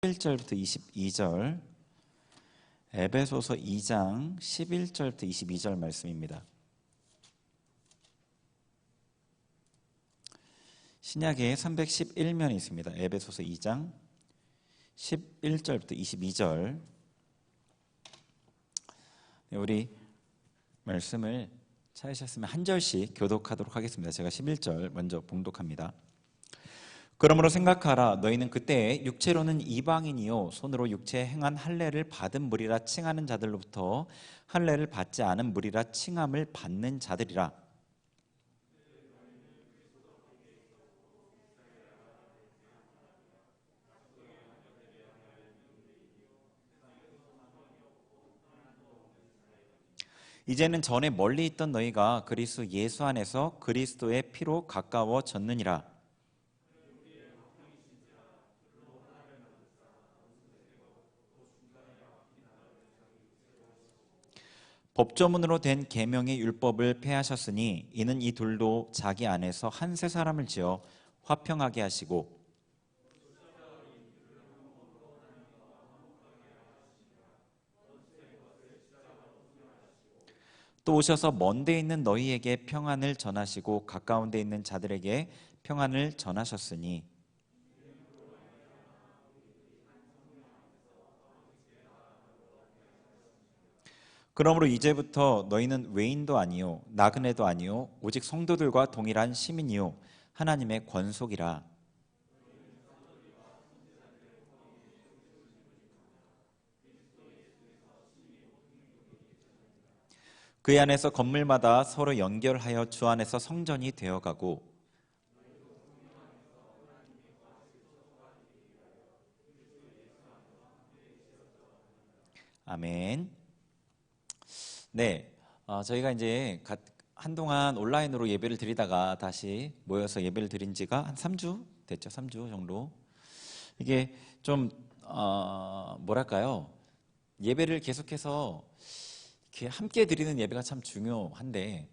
11절부터 22절, 에베소서 2장 11절부터 22절 말씀입니다. 신약에 311면이 있습니다. 에베소서 2장 11절부터 22절. 우리 말씀을 찾으셨으면 한 절씩 교독하도록 하겠습니다. 제가 11절 먼저 봉독합니다. 그러므로 생각하라. 너희는 그때 육체로는 이방인이요 손으로 육체에 행한 할례를 받은 무리라 칭하는 자들로부터 할례를 받지 않은 무리라 칭함을 받는 자들이라. 이제는 전에 멀리 있던 너희가 그리스도 예수 안에서 그리스도의 피로 가까워졌느니라. 법조문으로 된 계명의 율법을 폐하셨으니 이는 이 둘도 자기 안에서 한 세 사람을 지어 화평하게 하시고 또 오셔서 먼 데 있는 너희에게 평안을 전하시고 가까운 데 있는 자들에게 평안을 전하셨으니 그러므로 이제부터 너희는 외인도 아니요 나그네도 아니요 오직 성도들과 동일한 시민이요 하나님의 권속이라. 그 안에서 건물마다 서로 연결하여 주 안에서 성전이 되어가고 아멘. 네, 저희가 이제 한동안 온라인으로 예배를 드리다가 다시 모여서 예배를 드린 지가 한 3주 됐죠. 3주 정도. 이게 좀 뭐랄까요? 예배를 계속해서 이렇게 함께 드리는 예배가 참 중요한데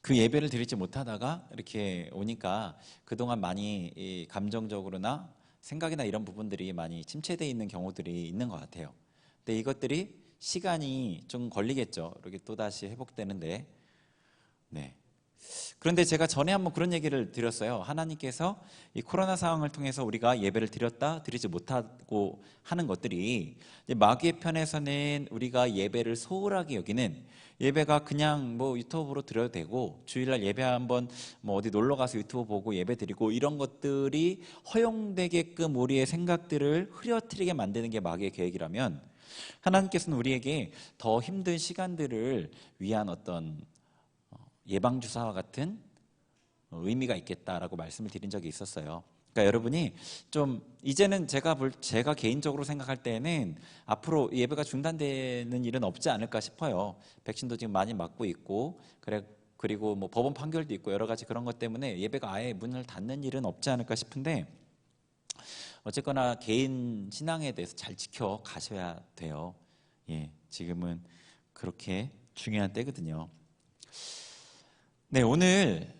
그 예배를 드리지 못하다가 이렇게 오니까 그동안 많이 감정적으로나 생각이나 이런 부분들이 많이 침체되어 있는 경우들이 있는 것 같아요. 근데 이것들이 시간이 좀 걸리겠죠. 이렇게 또다시 회복되는데. 네. 그런데 제가 전에 한번 그런 얘기를 드렸어요. 하나님께서 이 코로나 상황을 통해서 우리가 예배를 드렸다 드리지 못하고 하는 것들이 마귀의 편에서는 우리가 예배를 소홀하게 여기는, 예배가 그냥 뭐 유튜브로 드려도 되고 주일날 예배 한번 뭐 어디 놀러 가서 유튜브 보고 예배 드리고 이런 것들이 허용되게끔 우리의 생각들을 흐려뜨리게 만드는 게 마귀의 계획이라면, 하나님께서는 우리에게 더 힘든 시간들을 위한 어떤 예방주사와 같은 의미가 있겠다라고 말씀을 드린 적이 있었어요. 그러니까 여러분이 좀 이제는 제가 개인적으로 생각할 때는 앞으로 예배가 중단되는 일은 없지 않을까 싶어요. 백신도 지금 많이 맞고 있고 그리고 뭐 법원 판결도 있고 여러 가지 그런 것 때문에 예배가 아예 문을 닫는 일은 없지 않을까 싶은데, 어쨌거나 개인 신앙에 대해서 잘 지켜 가셔야 돼요. 예, 지금은 그렇게 중요한 때거든요. 네, 오늘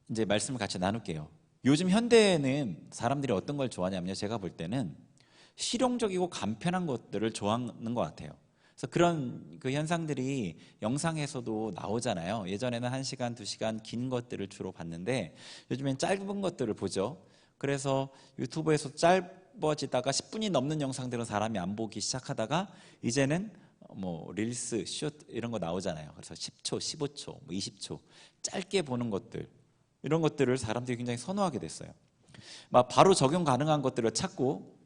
이제 말씀을 같이 나눌게요. 요즘 현대에는 사람들이 어떤 걸 좋아하냐면요, 제가 볼 때는 실용적이고 간편한 것들을 좋아하는 것 같아요. 그래서 그런 그 현상들이 영상에서도 나오잖아요. 예전에는 1시간, 2시간 긴 것들을 주로 봤는데 요즘엔 짧은 것들을 보죠. 그래서 유튜브에서 짧아지다가 10분이 넘는 영상들은 사람이 안 보기 시작하다가 이제는 뭐 릴스, 숏 이런 거 나오잖아요. 그래서 10초, 15초, 뭐 20초 짧게 보는 것들, 이런 것들을 사람들이 굉장히 선호하게 됐어요. 막 바로 적용 가능한 것들을 찾고,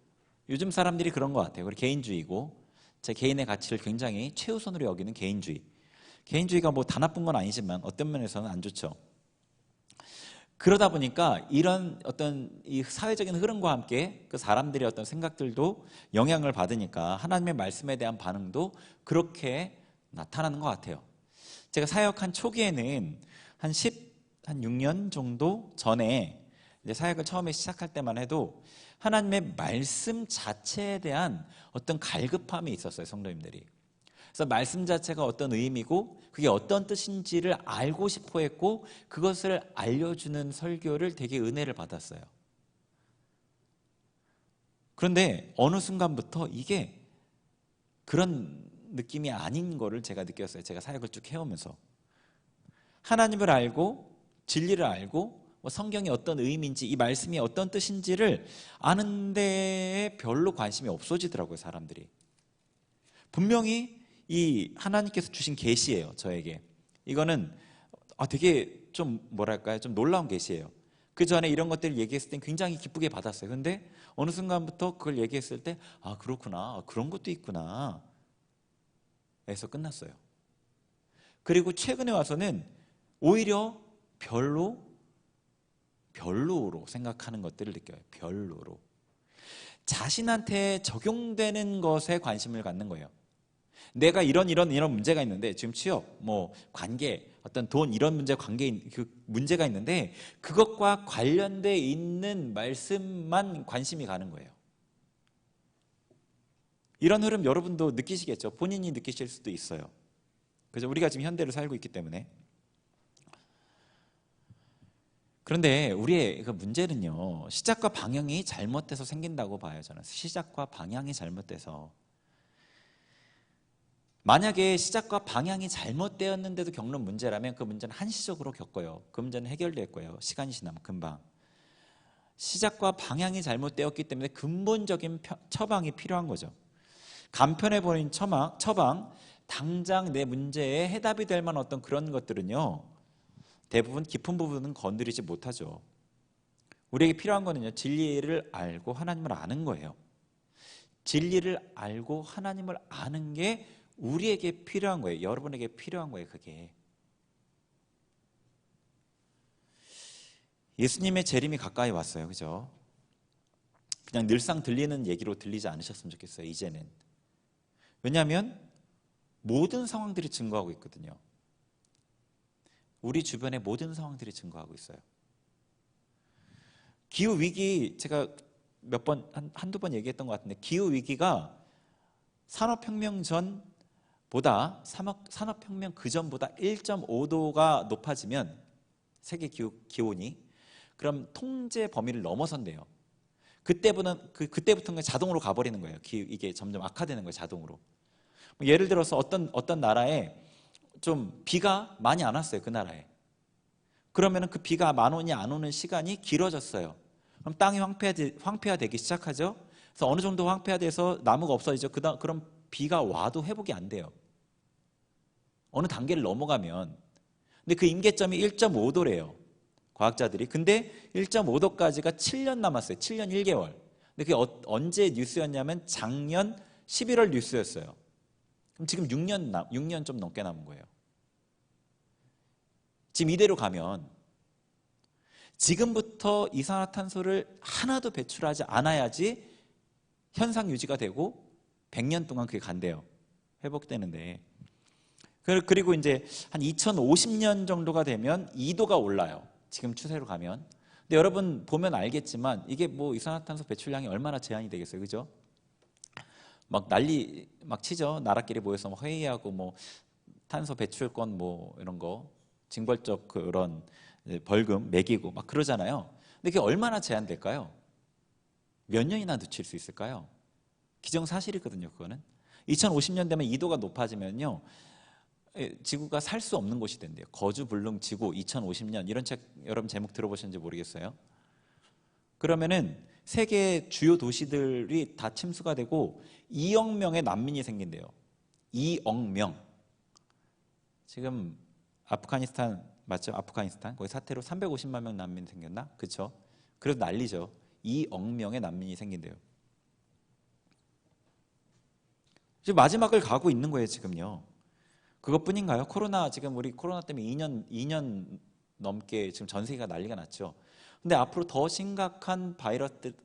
요즘 사람들이 그런 것 같아요. 그리고 개인주의고, 제 개인의 가치를 굉장히 최우선으로 여기는 개인주의. 개인주의가 뭐 다 나쁜 건 아니지만 어떤 면에서는 안 좋죠. 그러다 보니까 이런 어떤 이 사회적인 흐름과 함께 그 사람들의 어떤 생각들도 영향을 받으니까 하나님의 말씀에 대한 반응도 그렇게 나타나는 것 같아요. 제가 사역한 초기에는 한 6년 정도 전에 이제 사역을 처음에 시작할 때만 해도 하나님의 말씀 자체에 대한 어떤 갈급함이 있었어요, 성도님들이. 그래서 말씀 자체가 어떤 의미고 그게 어떤 뜻인지를 알고 싶어 했고, 그것을 알려주는 설교를 되게 은혜를 받았어요. 그런데 어느 순간부터 이게 그런 느낌이 아닌 거를 제가 느꼈어요. 제가 사역을 쭉 해오면서 하나님을 알고 진리를 알고 성경이 어떤 의미인지 이 말씀이 어떤 뜻인지를 아는 데에 별로 관심이 없어지더라고요. 사람들이. 분명히 이 하나님께서 주신 계시예요. 저에게. 이거는 되게 좀 뭐랄까요? 좀 놀라운 계시예요. 그 전에 이런 것들을 얘기했을 땐 굉장히 기쁘게 받았어요. 근데 어느 순간부터 그걸 얘기했을 때 그렇구나. 그런 것도 있구나. 에서 끝났어요. 그리고 최근에 와서는 오히려 별로로 생각하는 것들을 느껴요. 별로로. 자신한테 적용되는 것에 관심을 갖는 거예요. 내가 이런 문제가 있는데 지금 취업, 관계, 어떤 돈 이런 문제가 있는데 그것과 관련돼 있는 말씀만 관심이 가는 거예요. 이런 흐름 여러분도 느끼시겠죠. 본인이 느끼실 수도 있어요. 그래서 우리가 지금 현대를 살고 있기 때문에. 그런데 우리의 그 문제는요, 시작과 방향이 잘못돼서 생긴다고 봐요. 저는 시작과 방향이 잘못돼서. 만약에 시작과 방향이 잘못되었는데도 겪는 문제라면 그 문제는 한시적으로 겪어요. 그 문제는 해결될 거예요. 시간이 지나면 금방. 시작과 방향이 잘못되었기 때문에 근본적인 처방이 필요한 거죠. 간편해 보이는 처방, 당장 내 문제에 해답이 될 만한 어떤 그런 것들은요, 대부분 깊은 부분은 건드리지 못하죠. 우리에게 필요한 거는요, 진리를 알고 하나님을 아는 거예요. 진리를 알고 하나님을 아는 게 우리에게 필요한 거예요. 여러분에게 필요한 거예요. 그게. 예수님의 재림이 가까이 왔어요. 그죠? 그냥 늘상 들리는 얘기로 들리지 않으셨으면 좋겠어요. 이제는. 왜냐하면 모든 상황들이 증거하고 있거든요. 우리 주변의 모든 상황들이 증거하고 있어요. 기후위기, 제가 한두 번 얘기했던 것 같은데, 기후위기가 산업혁명 전보다, 산업혁명 그 전보다 1.5도가 높아지면, 세계 기온이, 그럼 통제 범위를 넘어선대요. 그때부터는 자동으로 가버리는 거예요. 이게 점점 악화되는 거예요. 자동으로. 예를 들어서 어떤 나라에 좀 비가 많이 안 왔어요. 그 나라에. 그러면 그 비가 오니 안 오는 시간이 길어졌어요. 그럼 땅이 황폐화되기 시작하죠. 그래서 어느 정도 황폐화돼서 나무가 없어지죠. 그럼 비가 와도 회복이 안 돼요. 어느 단계를 넘어가면. 근데 그 임계점이 1.5도래요. 과학자들이. 근데 1.5도까지가 7년 남았어요. 7년 1개월. 근데 그게 언제 뉴스였냐면 작년 11월 뉴스였어요. 그럼 지금 6년 좀 넘게 남은 거예요. 지금 이대로 가면 지금부터 이산화탄소를 하나도 배출하지 않아야지 현상 유지가 되고 100년 동안 그게 간대요. 회복되는데. 그리고 이제 한 2050년 정도가 되면 2도가 올라요. 지금 추세로 가면. 근데 여러분 보면 알겠지만 이게 이산화탄소 배출량이 얼마나 제한이 되겠어요. 그죠? 난리 치죠. 나라끼리 모여서 회의하고 탄소 배출권 이런 거 징벌적 그런 벌금 매기고 그러잖아요. 근데 그게 얼마나 제한될까요? 몇 년이나 늦출 수 있을까요? 기정사실이거든요. 그거는 2050년 되면 2도가 높아지면요, 지구가 살 수 없는 곳이 된대요. 거주불능지구 2050년, 이런 책 여러분 제목 들어보셨는지 모르겠어요. 그러면은 세계 주요 도시들이 다 침수가 되고 2억 명의 난민이 생긴대요. 2억 명. 지금 아프가니스탄 맞죠? 아프가니스탄 거기 사태로 350만 명 난민 생겼나? 그렇죠? 그래서 난리죠. 2억 명의 난민이 생긴대요. 지금 마지막을 가고 있는 거예요. 지금요. 그것뿐인가요? 지금 우리 코로나 때문에 2년 넘게 지금 전 세계가 난리가 났죠. 근데 앞으로 더 심각한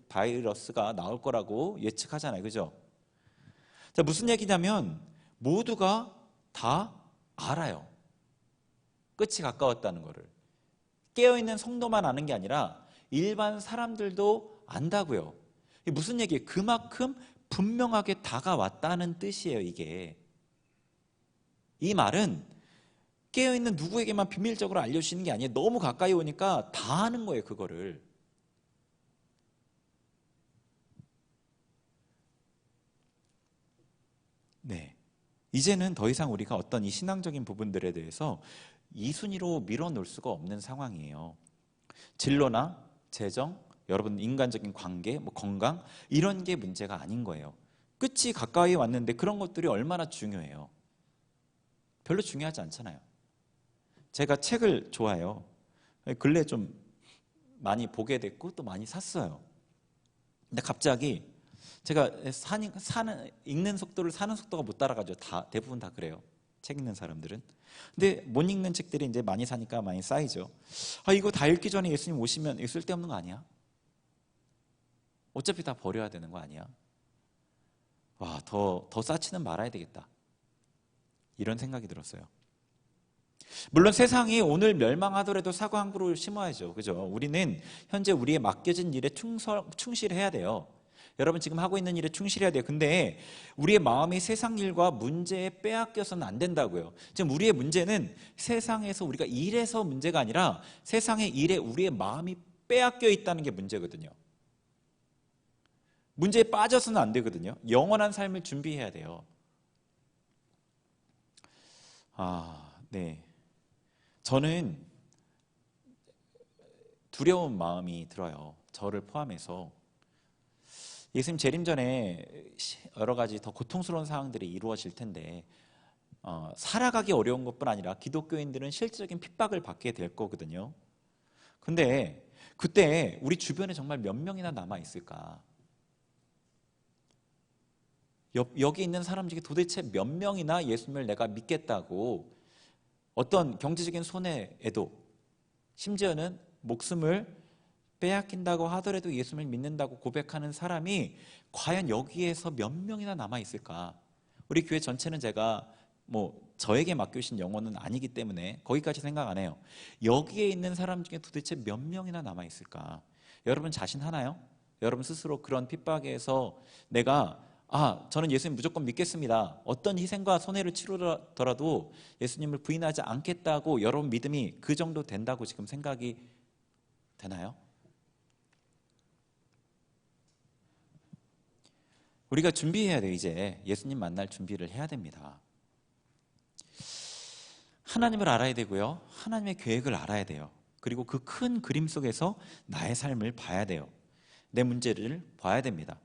바이러스가 나올 거라고 예측하잖아요. 그죠? 자, 무슨 얘기냐면 모두가 다 알아요. 끝이 가까웠다는 거를. 깨어있는 성도만 아는 게 아니라 일반 사람들도 안다고요. 이게 무슨 얘기예요? 그만큼 분명하게 다가왔다는 뜻이에요. 이게. 이 말은 깨어있는 누구에게만 비밀적으로 알려주시는 게 아니에요. 너무 가까이 오니까 다 아는 거예요. 그거를. 이제는 더 이상 우리가 어떤 이 신앙적인 부분들에 대해서 이순위로 밀어놓을 수가 없는 상황이에요. 진로나 재정, 여러분 인간적인 관계, 뭐 건강 이런 게 문제가 아닌 거예요. 끝이 가까이 왔는데 그런 것들이 얼마나 중요해요. 별로 중요하지 않잖아요. 제가 책을 좋아해요. 근래 좀 많이 보게 됐고 또 많이 샀어요. 근데 갑자기 제가 읽는 속도를 사는 속도가 못 따라가죠. 대부분 다 그래요. 책 읽는 사람들은. 근데 못 읽는 책들이 이제 많이 사니까 많이 쌓이죠. 이거 다 읽기 전에 예수님 오시면 이거 쓸데없는 거 아니야? 어차피 다 버려야 되는 거 아니야? 와, 더 쌓지는 말아야 되겠다. 이런 생각이 들었어요. 물론 세상이 오늘 멸망하더라도 사과 한 그루 심어야죠. 그죠? 우리는 현재 우리의 맡겨진 일에 충실해야 돼요. 여러분 지금 하고 있는 일에 충실해야 돼요. 근데 우리의 마음이 세상 일과 문제에 빼앗겨서는 안 된다고요. 지금 우리의 문제는 세상에서 우리가 일해서 문제가 아니라 세상의 일에 우리의 마음이 빼앗겨 있다는 게 문제거든요. 문제에 빠져서는 안 되거든요. 영원한 삶을 준비해야 돼요. 네. 저는 두려운 마음이 들어요. 저를 포함해서. 예수님 재림 전에 여러 가지 더 고통스러운 상황들이 이루어질 텐데 살아가기 어려운 것뿐 아니라 기독교인들은 실질적인 핍박을 받게 될 거거든요. 근데 그때 우리 주변에 정말 몇 명이나 남아 있을까? 여기 있는 사람 중에 도대체 몇 명이나 예수님을 내가 믿겠다고 어떤 경제적인 손해에도 심지어는 목숨을 빼앗긴다고 하더라도 예수님을 믿는다고 고백하는 사람이 과연 여기에서 몇 명이나 남아 있을까? 우리 교회 전체는 제가 저에게 맡겨주신 영혼은 아니기 때문에 거기까지 생각 안 해요. 여기에 있는 사람 중에 도대체 몇 명이나 남아 있을까? 여러분 자신하나요? 여러분 스스로 그런 핍박에서 내가 저는 예수님 무조건 믿겠습니다. 어떤 희생과 손해를 치르더라도 예수님을 부인하지 않겠다고 여러분 믿음이 그 정도 된다고 지금 생각이 되나요? 우리가 준비해야 돼요. 이제 예수님 만날 준비를 해야 됩니다. 하나님을 알아야 되고요. 하나님의 계획을 알아야 돼요. 그리고 그 큰 그림 속에서 나의 삶을 봐야 돼요. 내 문제를 봐야 됩니다.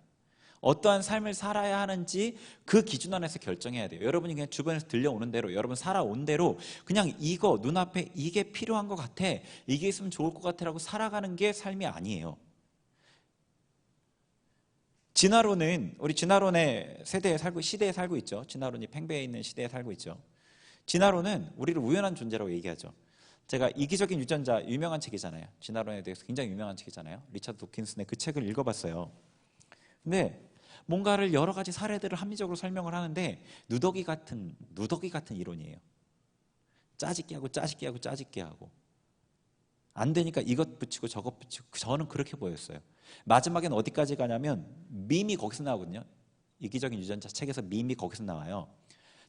어떠한 삶을 살아야 하는지 그 기준 안에서 결정해야 돼요. 여러분이 그냥 주변에서 들려오는 대로 여러분 살아온 대로 그냥 이거 눈앞에 이게 필요한 것 같아, 이게 있으면 좋을 것 같아 라고 살아가는 게 삶이 아니에요. 진화론은 우리 진화론의 시대에 살고 있죠. 진화론이 팽배해 있는 시대에 살고 있죠. 진화론은 우리를 우연한 존재라고 얘기하죠. 제가 이기적인 유전자 유명한 책이잖아요. 진화론에 대해서 굉장히 유명한 책이잖아요. 리차드 도킨슨의 그 책을 읽어봤어요. 근데 뭔가를 여러 가지 사례들을 합리적으로 설명을 하는데 누더기 같은 이론이에요. 짜집게 하고 안 되니까 이것 붙이고 저것 붙이고 저는 그렇게 보였어요. 마지막엔 어디까지 가냐면 밈이 거기서 나오거든요. 이기적인 유전자 책에서 밈이 거기서 나와요.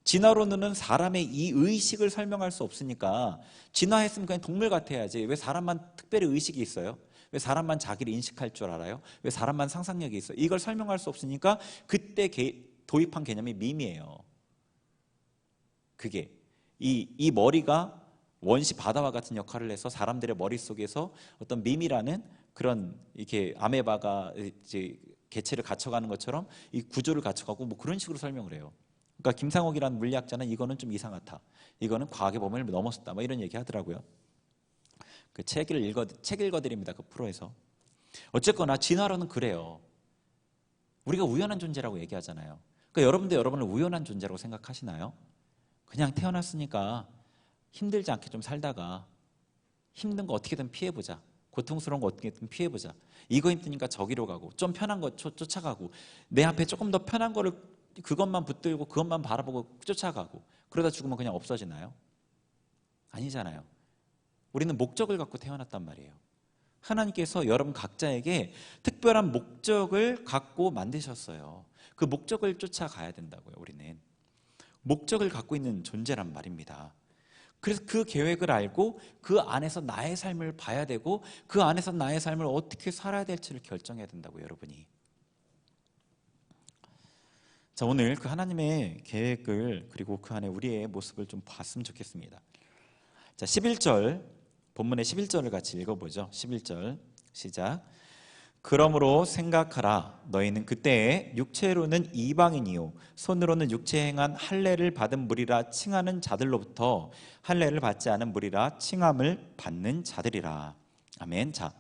진화론은 사람의 이 의식을 설명할 수 없으니까 진화했으면 그냥 동물 같아야지 왜 사람만 특별히 의식이 있어요? 왜 사람만 자기를 인식할 줄 알아요? 왜 사람만 상상력이 있어요? 이걸 설명할 수 없으니까 그때 도입한 개념이 밈이에요. 그게 이 머리가 원시 바다와 같은 역할을 해서 사람들의 머릿속에서 어떤 밈이라는 그런 이렇게 아메바가 이제 개체를 갖춰가는 것처럼 이 구조를 갖춰가고 그런 식으로 설명을 해요. 그러니까 김상옥이라는 물리학자는 이거는 좀 이상하다, 이거는 과학의 범위를 넘었었다, 이런 얘기 하더라고요. 그 책 읽어드립니다. 그 프로에서. 어쨌거나 진화론은 그래요. 우리가 우연한 존재라고 얘기하잖아요. 그러니까 여러분도 여러분을 우연한 존재라고 생각하시나요? 그냥 태어났으니까 힘들지 않게 좀 살다가 힘든 거 어떻게든 피해보자, 고통스러운 거 어떻게든 피해보자, 이거 힘드니까 저기로 가고 좀 편한 거 쫓아가고 내 앞에 조금 더 편한 거를 그것만 붙들고 그것만 바라보고 쫓아가고 그러다 죽으면 그냥 없어지나요? 아니잖아요. 우리는 목적을 갖고 태어났단 말이에요. 하나님께서 여러분 각자에게 특별한 목적을 갖고 만드셨어요. 그 목적을 쫓아가야 된다고요. 우리는 목적을 갖고 있는 존재란 말입니다. 그래서 그 계획을 알고 그 안에서 나의 삶을 봐야 되고 그 안에서 나의 삶을 어떻게 살아야 될지를 결정해야 된다고요. 여러분이. 자, 오늘 그 하나님의 계획을 그리고 그 안에 우리의 모습을 좀 봤으면 좋겠습니다. 자, 11절 본문의 11절을 같이 읽어보죠. 11절 시작. 그러므로 생각하라. 너희는 그때에 육체로는 이방인이요 손으로는 육체에 행한 할례를 받은 무리라 칭하는 자들로부터 할례를 받지 않은 무리라 칭함을 받는 자들이라. 아멘. 자,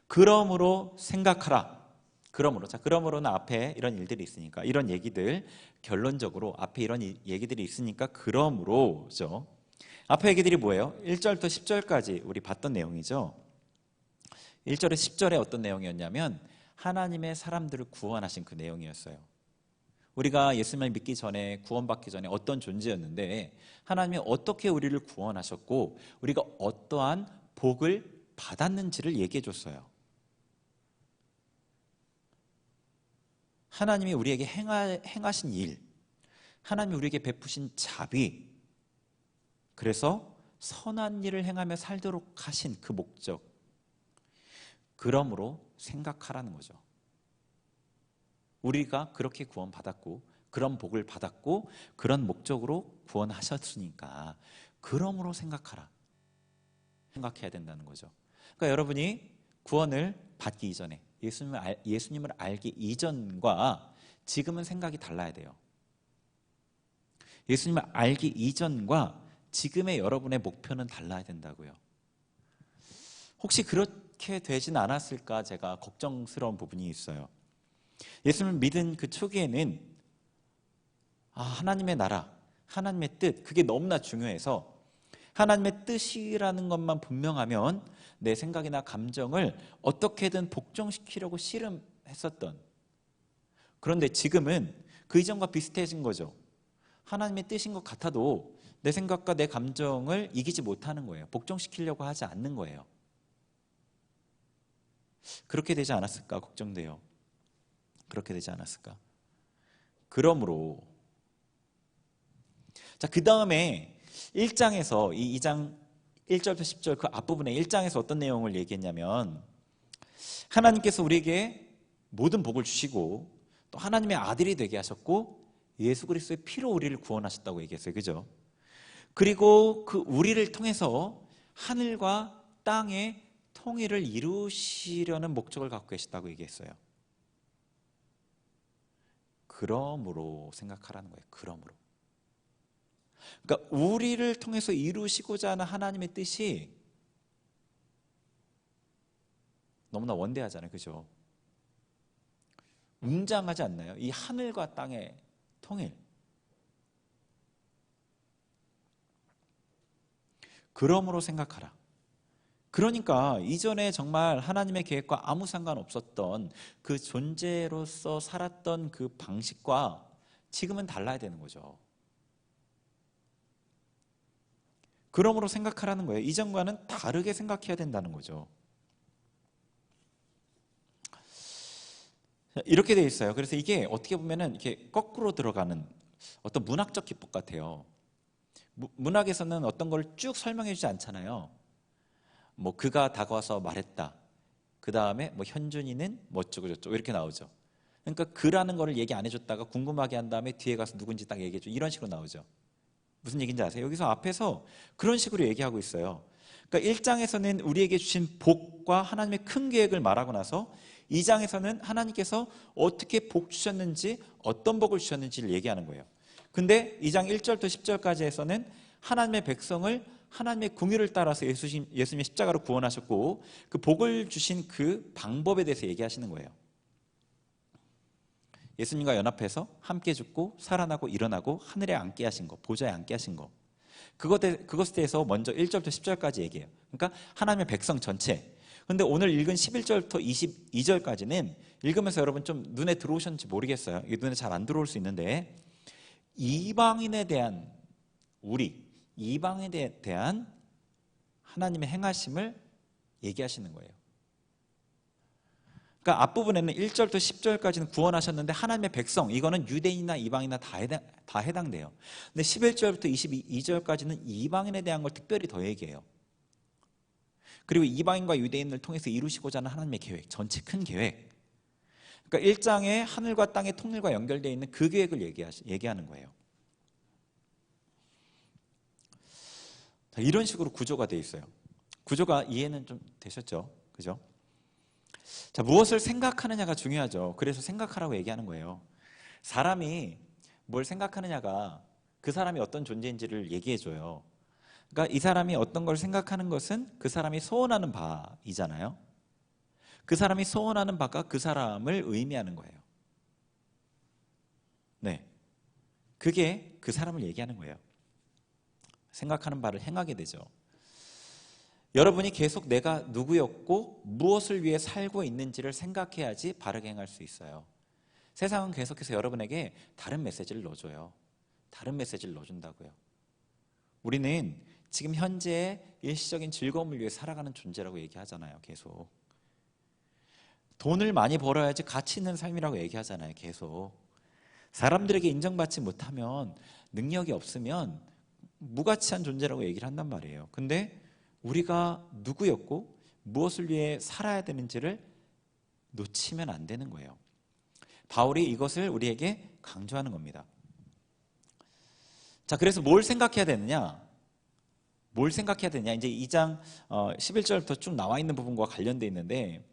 그러므로 생각하라. 그러므로는 앞에 이런 일들이 있으니까, 이런 얘기들, 결론적으로 앞에 이런 얘기들이 있으니까 그러므로죠. 앞에 얘기들이 뭐예요? 1절부터 10절까지 우리 봤던 내용이죠. 1절에 10절에 어떤 내용이었냐면 하나님의 사람들을 구원하신 그 내용이었어요. 우리가 예수님을 믿기 전에, 구원받기 전에 어떤 존재였는데 하나님이 어떻게 우리를 구원하셨고 우리가 어떠한 복을 받았는지를 얘기해 줬어요. 하나님이 우리에게 행하신 일, 하나님이 우리에게 베푸신 자비, 그래서 선한 일을 행하며 살도록 하신 그 목적, 그러므로 생각하라는 거죠. 우리가 그렇게 구원받았고 그런 복을 받았고 그런 목적으로 구원하셨으니까 그러므로 생각하라. 생각해야 된다는 거죠. 그러니까 여러분이 구원을 받기 이전에, 예수님을 알기 이전과 지금은 생각이 달라야 돼요. 예수님을 알기 이전과 지금의 여러분의 목표는 달라야 된다고요. 혹시 그렇게 되진 않았을까 제가 걱정스러운 부분이 있어요. 예수님을 믿은 그 초기에는 하나님의 나라, 하나님의 뜻, 그게 너무나 중요해서 하나님의 뜻이라는 것만 분명하면 내 생각이나 감정을 어떻게든 복종시키려고 씨름했었던, 그런데 지금은 그 이전과 비슷해진 거죠. 하나님의 뜻인 것 같아도 내 생각과 내 감정을 이기지 못하는 거예요. 복종시키려고 하지 않는 거예요. 그렇게 되지 않았을까 걱정돼요. 그렇게 되지 않았을까. 그러므로 자, 그 다음에 1장에서 이 2장 1절부터 10절 그 앞부분에 1장에서 어떤 내용을 얘기했냐면 하나님께서 우리에게 모든 복을 주시고 또 하나님의 아들이 되게 하셨고 예수 그리스도의 피로 우리를 구원하셨다고 얘기했어요. 그죠? 그리고 그 우리를 통해서 하늘과 땅의 통일을 이루시려는 목적을 갖고 계시다고 얘기했어요. 그러므로 생각하라는 거예요. 그러므로. 그러니까 우리를 통해서 이루시고자 하는 하나님의 뜻이 너무나 원대하잖아요. 그죠? 웅장하지 않나요? 이 하늘과 땅의 통일. 그러므로 생각하라. 그러니까 이전에 정말 하나님의 계획과 아무 상관없었던 그 존재로서 살았던 그 방식과 지금은 달라야 되는 거죠. 그러므로 생각하라는 거예요. 이전과는 다르게 생각해야 된다는 거죠. 이렇게 돼 있어요. 그래서 이게 어떻게 보면은 이렇게 거꾸로 들어가는 어떤 문학적 기법 같아요. 문학에서는 어떤 걸 쭉 설명해 주지 않잖아요. 뭐 그가 다가와서 말했다. 그 다음에 뭐 현준이는 뭐 어쩌고 저쩌고 이렇게 나오죠. 그러니까 그라는 거를 얘기 안 해줬다가 궁금하게 한 다음에 뒤에 가서 누군지 딱 얘기해줘. 이런 식으로 나오죠. 무슨 얘기인지 아세요? 여기서 앞에서 그런 식으로 얘기하고 있어요. 그러니까 1장에서는 우리에게 주신 복과 하나님의 큰 계획을 말하고 나서 2장에서는 하나님께서 어떻게 복 주셨는지, 어떤 복을 주셨는지를 얘기하는 거예요. 근데 2장 1절부터 10절까지에서는 하나님의 백성을 하나님의 궁유를 따라서 예수님의 십자가로 구원하셨고 그 복을 주신 그 방법에 대해서 얘기하시는 거예요. 예수님과 연합해서 함께 죽고 살아나고 일어나고 하늘에 앉게 하신 거, 보좌에 앉게 하신 거, 그것에 대해서 먼저 1절부터 10절까지 얘기해요. 그러니까 하나님의 백성 전체. 근데 오늘 읽은 11절부터 22절까지는 읽으면서 여러분 좀 눈에 들어오셨는지 모르겠어요. 이게 눈에 잘 안 들어올 수 있는데 이방인에 대한 이방인에 대한 하나님의 행하심을 얘기하시는 거예요. 그러니까 앞부분에는 1절부터 10절까지는 구원하셨는데 하나님의 백성, 이거는 유대인이나 이방인이나 다 해당돼요. 근데 11절부터 22절까지는 이방인에 대한 걸 특별히 더 얘기해요. 그리고 이방인과 유대인을 통해서 이루시고자 하는 하나님의 계획, 전체 큰 계획. 그러니까 1장에 하늘과 땅의 통일과 연결되어 있는 그 계획을 얘기하는 거예요. 이런 식으로 구조가 되어 있어요. 구조가 이해는 좀 되셨죠? 그죠? 자, 무엇을 생각하느냐가 중요하죠. 그래서 생각하라고 얘기하는 거예요. 사람이 뭘 생각하느냐가 그 사람이 어떤 존재인지를 얘기해줘요. 그러니까 이 사람이 어떤 걸 생각하는 것은 그 사람이 소원하는 바이잖아요. 그 사람이 소원하는 바가 그 사람을 의미하는 거예요. 네, 그게 그 사람을 얘기하는 거예요. 생각하는 바를 행하게 되죠. 여러분이 계속 내가 누구였고 무엇을 위해 살고 있는지를 생각해야지 바르게 행할 수 있어요. 세상은 계속해서 여러분에게 다른 메시지를 넣어줘요. 다른 메시지를 넣어준다고요. 우리는 지금 현재의 일시적인 즐거움을 위해 살아가는 존재라고 얘기하잖아요. 계속 돈을 많이 벌어야지 가치 있는 삶이라고 얘기하잖아요. 계속 사람들에게 인정받지 못하면, 능력이 없으면 무가치한 존재라고 얘기를 한단 말이에요. 근데 우리가 누구였고 무엇을 위해 살아야 되는지를 놓치면 안 되는 거예요. 바울이 이것을 우리에게 강조하는 겁니다. 자, 그래서 뭘 생각해야 되느냐? 뭘 생각해야 되냐? 이제 2장 11절부터 쭉 나와 있는 부분과 관련되어 있는데,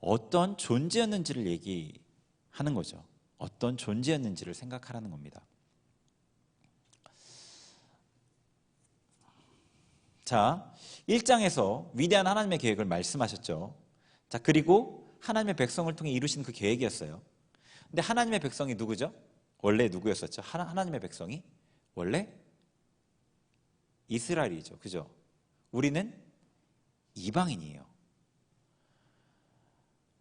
어떤 존재였는지를 얘기하는 거죠. 어떤 존재였는지를 생각하라는 겁니다. 자, 1장에서 위대한 하나님의 계획을 말씀하셨죠. 자, 그리고 하나님의 백성을 통해 이루신 그 계획이었어요. 근데 하나님의 백성이 누구죠? 원래 누구였었죠? 하나님의 백성이 원래 이스라엘이죠. 그죠? 우리는 이방인이에요.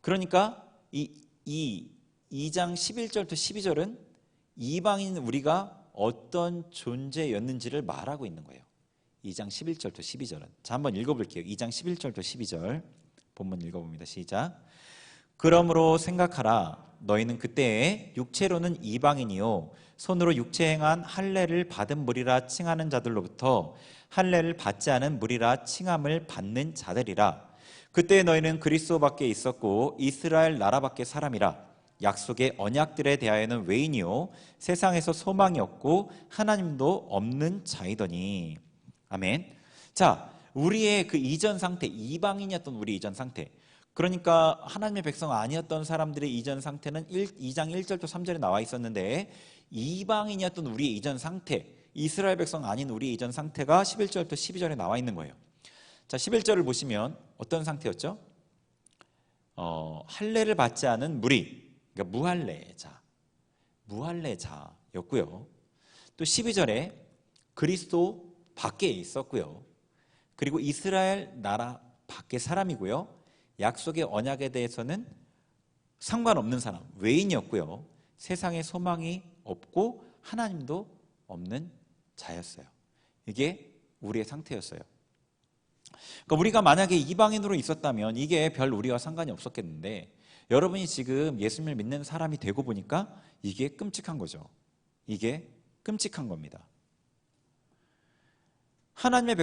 그러니까 이 2장 11절부터 12절은 이방인 우리가 어떤 존재였는지를 말하고 있는 거예요. 2장 11절부터 12절은. 자, 한번 읽어볼게요. 2장 11절부터 12절 본문 읽어봅니다. 시작. 그러므로 생각하라. 너희는 그때에 육체로는 이방인이요 손으로 육체 행한 할례를 받은 무리라 칭하는 자들로부터 할례를 받지 않은 무리라 칭함을 받는 자들이라. 그때 너희는 그리스도 밖에 있었고 이스라엘 나라 밖의 사람이라. 약속의 언약들에 대하여는 외인이요 세상에서 소망이 없고 하나님도 없는 자이더니. 아멘. 자, 우리의 그 이전 상태, 이방인이었던 우리 이전 상태, 그러니까 하나님의 백성 아니었던 사람들의 이전 상태는 2장 1절부터 3절에 나와 있었는데, 이방인이었던 우리의 이전 상태, 이스라엘 백성 아닌 우리의 이전 상태가 11절부터 12절에 나와 있는 거예요. 자, 11절을 보시면 어떤 상태였죠? 할례를 받지 않은 무리, 그러니까 무할례자였고요. 또 12절에 그리스도 밖에 있었고요. 그리고 이스라엘 나라 밖의 사람이고요. 약속의 언약에 대해서는 상관없는 사람, 외인이었고요. 세상에 소망이 없고 하나님도 없는 자였어요. 이게 우리의 상태였어요. 그러니까 우리가 만약에 이방인으로 있었다면 이게 별 우리와 상관이 없었겠는데, 여러분이 지금 예수님을 믿는 사람이 되고 보니까 이게 끔찍한 거죠. 이게 끔찍한 겁니다.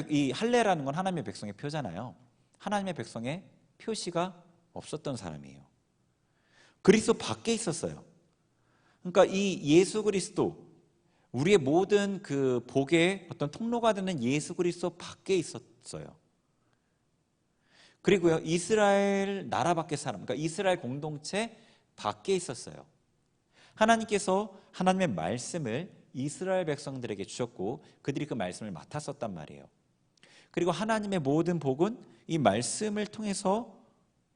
이 할례라는 건 하나님의 백성의 표잖아요. 하나님의 백성의 표시가 없었던 사람이에요. 그리스도 밖에 있었어요. 그러니까 이 예수 그리스도, 우리의 모든 그 복의 어떤 통로가 되는 예수 그리스도 밖에 있었어요. 그리고요, 이스라엘 나라 밖의 사람, 그러니까 이스라엘 공동체 밖에 있었어요. 하나님께서 하나님의 말씀을 이스라엘 백성들에게 주셨고 그들이 그 말씀을 맡았었단 말이에요. 그리고 하나님의 모든 복은 이 말씀을 통해서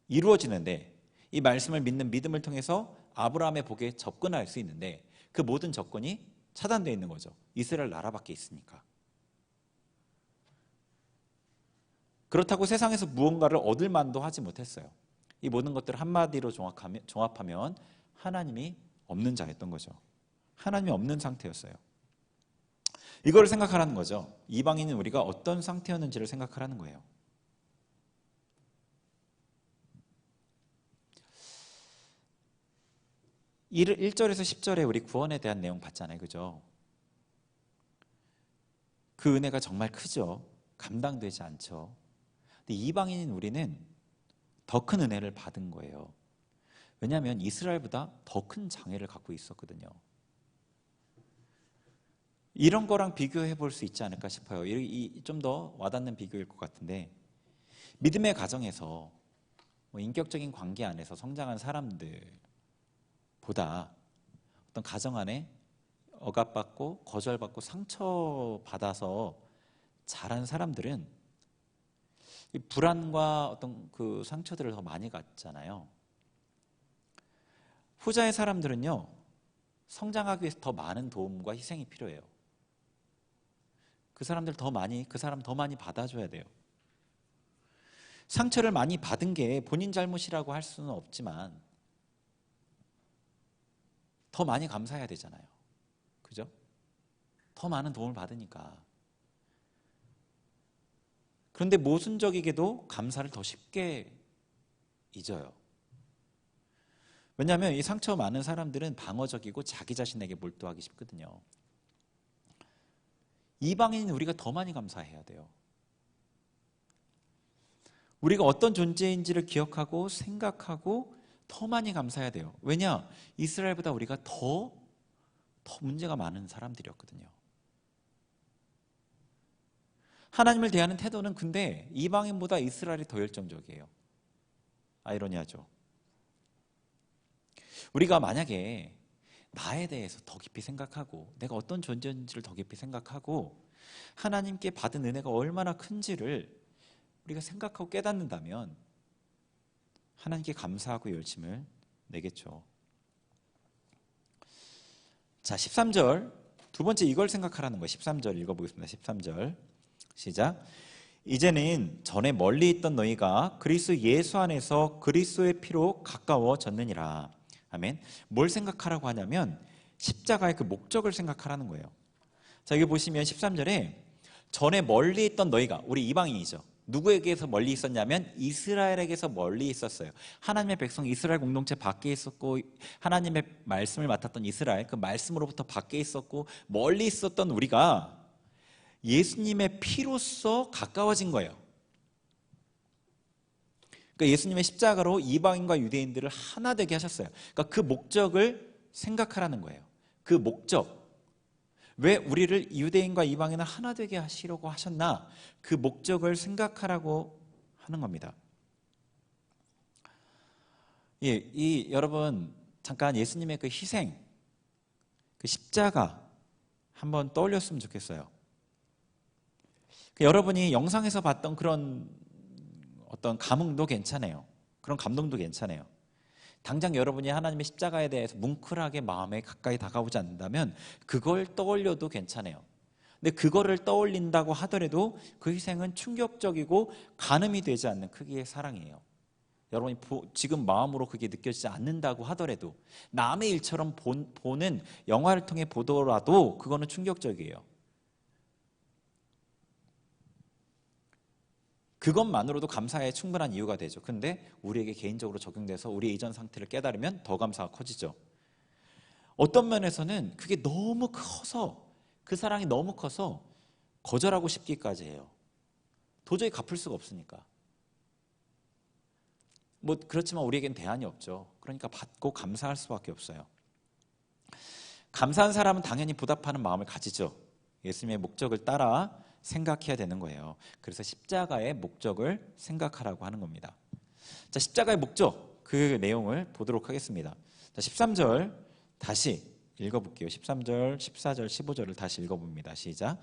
이루어지는데, 이 말씀을 믿는 믿음을 통해서 아브라함의 복에 접근할 수 있는데, 그 모든 접근이 차단되어 있는 거죠. 이스라엘 나라 밖에 있으니까. 그렇다고 세상에서 무언가를 얻을 만도 하지 못했어요. 이 모든 것들을 한마디로 종합하면 하나님이 없는 자였던 거죠. 하나님이 없는 상태였어요. 이걸 생각하라는 거죠. 이방인은 우리가 어떤 상태였는지를 생각하라는 거예요. 일 1절에서 10절에 우리 구원에 대한 내용 봤잖아요. 그죠? 그 은혜가 정말 크죠. 감당되지 않죠. 근데 이방인인 우리는 더 큰 은혜를 받은 거예요. 왜냐하면 이스라엘보다 더 큰 장애를 갖고 있었거든요. 이런 거랑 비교해 볼 수 있지 않을까 싶어요. 좀 더 와닿는 비교일 것 같은데, 믿음의 가정에서 인격적인 관계 안에서 성장한 사람들보다 어떤 가정 안에 억압받고 거절받고 상처받아서 자란 사람들은 이 불안과 어떤 그 상처들을 더 많이 갖잖아요. 후자의 사람들은요, 성장하기 위해서 더 많은 도움과 희생이 필요해요. 그 사람 더 많이 받아줘야 돼요. 상처를 많이 받은 게 본인 잘못이라고 할 수는 없지만 더 많이 감사해야 되잖아요. 그죠? 더 많은 도움을 받으니까. 그런데 모순적이게도 감사를 더 쉽게 잊어요. 왜냐하면 이 상처 많은 사람들은 방어적이고 자기 자신에게 몰두하기 쉽거든요. 이방인은 우리가 더 많이 감사해야 돼요. 우리가 어떤 존재인지를 기억하고 생각하고 더 많이 감사해야 돼요. 왜냐? 이스라엘보다 우리가 더 문제가 많은 사람들이었거든요. 하나님을 대하는 태도는 근데 이방인보다 이스라엘이 더 열정적이에요. 아이러니하죠. 우리가 만약에 나에 대해서 더 깊이 생각하고 내가 어떤 존재인지를 더 깊이 생각하고 하나님께 받은 은혜가 얼마나 큰지를 우리가 생각하고 깨닫는다면 하나님께 감사하고 열심을 내겠죠. 자, 13절 두 번째 이걸 생각하라는 거예요. 13절 읽어보겠습니다. 13절 시작. 이제는 전에 멀리 있던 너희가 그리스도 예수 안에서 그리스도의 피로 가까워졌느니라. 아멘. 뭘 생각하라고 하냐면 십자가의 그 목적을 생각하라는 거예요. 자, 여기 보시면 13절에 전에 멀리 있던 너희가, 우리 이방인이죠. 누구에게서 멀리 있었냐면 이스라엘에게서 멀리 있었어요. 하나님의 백성 이스라엘 공동체 밖에 있었고 하나님의 말씀을 맡았던 이스라엘, 그 말씀으로부터 밖에 있었고 멀리 있었던 우리가 예수님의 피로써 가까워진 거예요. 그러니까 예수님의 십자가로 이방인과 유대인들을 하나 되게 하셨어요. 그러니까 그 목적을 생각하라는 거예요. 그 목적. 왜 우리를 유대인과 이방인을 하나 되게 하시려고 하셨나? 그 목적을 생각하라고 하는 겁니다. 예, 여러분 잠깐 예수님의 그 희생, 그 십자가 한번 떠올렸으면 좋겠어요. 여러분이 영상에서 봤던 그런 어떤 감흥도 괜찮아요. 그런 감동도 괜찮아요. 당장 여러분이 하나님의 십자가에 대해서 뭉클하게 마음에 가까이 다가오지 않는다면 그걸 떠올려도 괜찮아요. 근데 그거를 떠올린다고 하더라도 그 희생은 충격적이고 가늠이 되지 않는 크기의 사랑이에요. 여러분이 지금 마음으로 그게 느껴지지 않는다고 하더라도 남의 일처럼 보는 영화를 통해 보더라도 그거는 충격적이에요. 그것만으로도 감사에 충분한 이유가 되죠. 근데 우리에게 개인적으로 적용돼서 우리의 이전 상태를 깨달으면 더 감사가 커지죠. 어떤 면에서는 그게 너무 커서, 그 사랑이 너무 커서 거절하고 싶기까지 해요. 도저히 갚을 수가 없으니까. 그렇지만 우리에겐 대안이 없죠. 그러니까 받고 감사할 수밖에 없어요. 감사한 사람은 당연히 보답하는 마음을 가지죠. 예수님의 목적을 따라 생각해야 되는 거예요. 그래서 십자가의 목적을 생각하라고 하는 겁니다. 자, 십자가의 목적, 그 내용을 보도록 하겠습니다. 자, 13절 다시 읽어볼게요. 13절, 14절, 15절을 다시 읽어봅니다. 시작.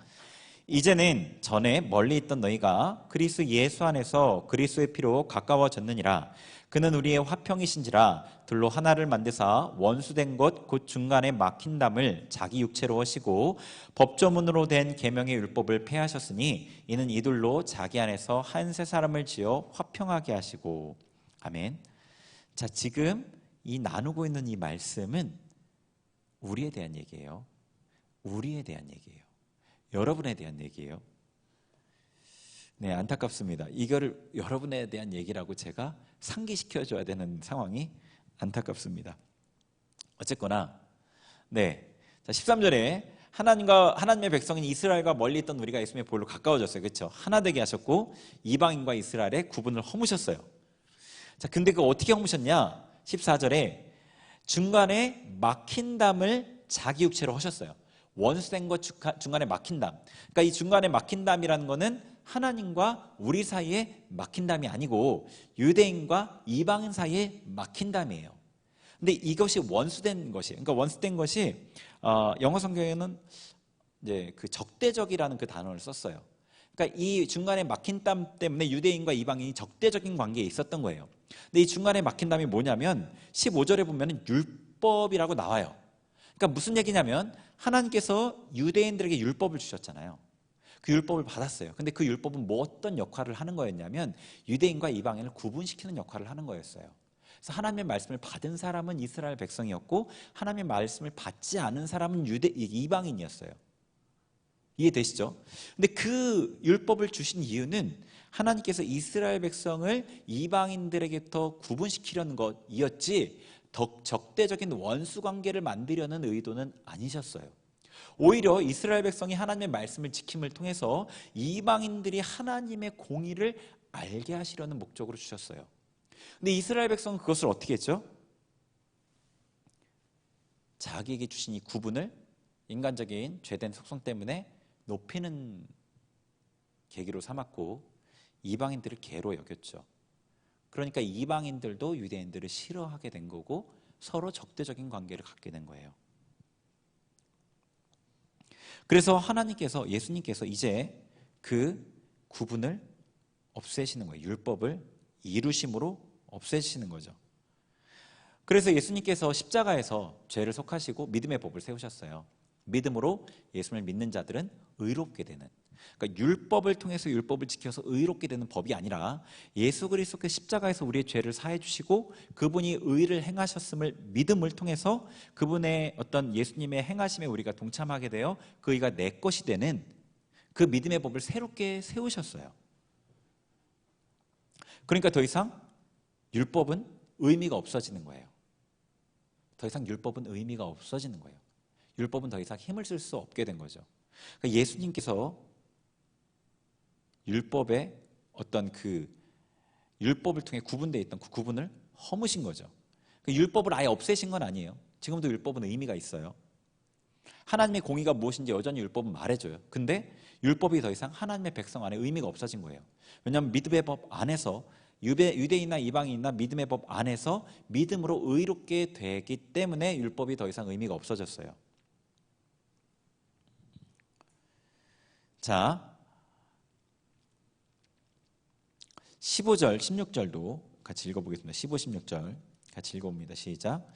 이제는 전에 멀리 있던 너희가 그리스도 예수 안에서 그리스도의 피로 가까워졌느니라. 그는 우리의 화평이신지라. 둘로 하나를 만드사 원수된 것 곧 중간에 막힌 담을 자기 육체로 하시고 법조문으로 된 계명의 율법을 폐하셨으니 이는 이둘로 자기 안에서 한 세 사람을 지어 화평하게 하시고. 아멘. 자, 지금 이 나누고 있는 이 말씀은 우리에 대한 얘기예요. 우리에 대한 얘기예요. 여러분에 대한 얘기예요. 네, 안타깝습니다. 이거를 여러분에 대한 얘기라고 제가 상기시켜줘야 되는 상황이 안타깝습니다. 어쨌거나, 네, 자, 13절에 하나님의 백성인 이스라엘과 멀리 있던 우리가 예수님의 보혈로 가까워졌어요. 그렇죠? 하나 되게 하셨고 이방인과 이스라엘의 구분을 허무셨어요. 자, 근데 그거 어떻게 허무셨냐? 14절에 중간에 막힌 담을 자기 육체로 하셨어요. 원수된 것 중간에 막힌 담. 그러니까 이 중간에 막힌 담이라는 거는 하나님과 우리 사이에 막힌 담이 아니고 유대인과 이방인 사이에 막힌 담이에요. 근데 이것이 원수된 것이, 그러니까 원수된 것이 영어 성경에는 이제 그 적대적이라는 그 단어를 썼어요. 그러니까 이 중간에 막힌 담 때문에 유대인과 이방인이 적대적인 관계에 있었던 거예요. 근데 이 중간에 막힌 담이 뭐냐면 15절에 보면 율법이라고 나와요. 그러니까 무슨 얘기냐면 하나님께서 유대인들에게 율법을 주셨잖아요. 그 율법을 받았어요. 근데 그 율법은 뭐 어떤 역할을 하는 거였냐면 유대인과 이방인을 구분시키는 역할을 하는 거였어요. 그래서 하나님의 말씀을 받은 사람은 이스라엘 백성이었고 하나님의 말씀을 받지 않은 사람은 이방인이었어요. 이해되시죠? 근데 그 율법을 주신 이유는 하나님께서 이스라엘 백성을 이방인들에게부터 구분시키려는 것이었지 더 적대적인 원수 관계를 만들려는 의도는 아니셨어요. 오히려 이스라엘 백성이 하나님의 말씀을 지킴을 통해서 이방인들이 하나님의 공의를 알게 하시려는 목적으로 주셨어요. 근데 이스라엘 백성은 그것을 어떻게 했죠? 자기에게 주신 이 구분을 인간적인 죄된 속성 때문에 높이는 계기로 삼았고 이방인들을 개로 여겼죠. 그러니까 이방인들도 유대인들을 싫어하게 된 거고 서로 적대적인 관계를 갖게 된 거예요. 그래서 예수님께서 이제 그 구분을 없애시는 거예요. 율법을 이루심으로 없애시는 거죠. 그래서 예수님께서 십자가에서 죄를 속하시고 믿음의 법을 세우셨어요. 믿음으로 예수님을 믿는 자들은 의롭게 되는, 그러니까 율법을 통해서 율법을 지켜서 의롭게 되는 법이 아니라 예수 그리스도께 십자가에서 우리의 죄를 사해 주시고 그분이 의를 행하셨음을 믿음을 통해서 그분의 어떤 예수님의 행하심에 우리가 동참하게 되어 그 의가 내 것이 되는 그 믿음의 법을 새롭게 세우셨어요. 그러니까 더 이상 율법은 의미가 없어지는 거예요. 더 이상 율법은 의미가 없어지는 거예요. 율법은 더 이상 힘을 쓸 수 없게 된 거죠. 그러니까 예수님께서 율법의 어떤 그 율법을 통해 구분되어 있던 그 구분을 허무신 거죠. 그러니까 율법을 아예 없애신 건 아니에요. 지금도 율법은 의미가 있어요. 하나님의 공의가 무엇인지 여전히 율법은 말해줘요. 근데 율법이 더 이상 하나님의 백성 안에 의미가 없어진 거예요. 왜냐하면 믿음의 법 안에서 유대인이나 이방인이나 믿음의 법 안에서 믿음으로 의롭게 되기 때문에 율법이 더 이상 의미가 없어졌어요. 자, 15절, 16절도 같이 읽어보겠습니다. 15, 16절 같이 읽어봅니다. 시작.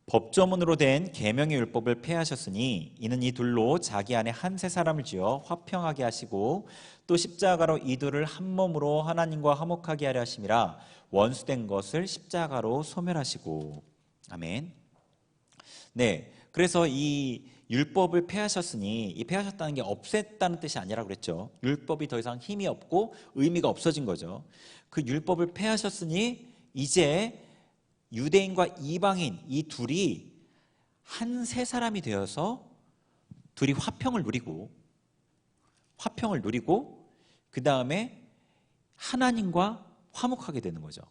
법조문으로 된 계명의 율법을 폐하셨으니 이는 이 둘로 자기 안에 한 세 사람을 지어 화평하게 하시고 또 십자가로 이 둘을 한 몸으로 하나님과 화목하게 하려 하심이라 원수된 것을 십자가로 소멸하시고. 아멘. 네, 그래서 이 율법을 폐하셨으니 이 폐하셨다는 게 없앴다는 뜻이 아니라 그랬죠. 율법이 더 이상 힘이 없고 의미가 없어진 거죠. 그 율법을 폐하셨으니 이제 유대인과 이방인 이 둘이 한 세 사람이 되어서 둘이 화평을 누리고 그 다음에 하나님과 화목하게 되는 거죠.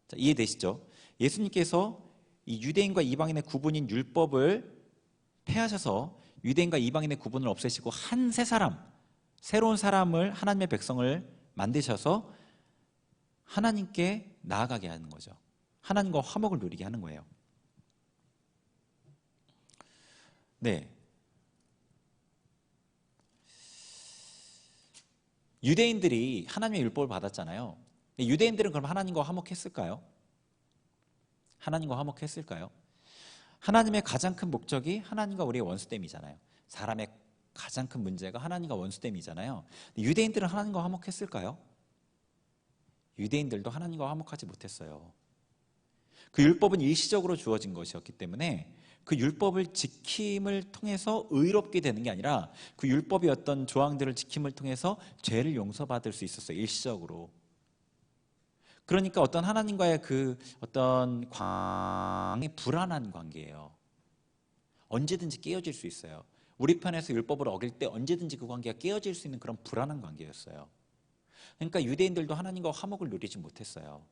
자, 이해되시죠? 예수님께서 이 유대인과 이방인의 구분인 율법을 폐하셔서 유대인과 이방인의 구분을 없애시고 한 세 사람, 새로운 사람을 하나님의 백성을 만드셔서 하나님께 나아가게 하는 거죠. 하나님과 화목을 누리게 하는 거예요. 네. 유대인들이 하나님의 율법을 받았잖아요. 유대인들은 그럼 하나님과 화목했을까요? 하나님과 화목했을까요? 하나님의 가장 큰 목적이 하나님과 우리의 원수됨이잖아요. 사람의 가장 큰 문제가 하나님과 원수됨이잖아요. 유대인들은 하나님과 화목했을까요? 유대인들도 하나님과 화목하지 못했어요. 그 율법은 일시적으로 주어진 것이었기 때문에 그 율법을 지킴을 통해서 의롭게 되는 게 아니라 그 율법의 어떤 조항들을 지킴을 통해서 죄를 용서받을 수 있었어요. 일시적으로. 그러니까 어떤 하나님과의 그 어떤 불안한 관계예요. 언제든지 깨어질 수 있어요. 우리 편에서 율법을 어길 때 언제든지 그 관계가 깨어질 수 있는 그런 불안한 관계였어요. 그러니까 유대인들도 하나님과 화목을 누리지 못했어요.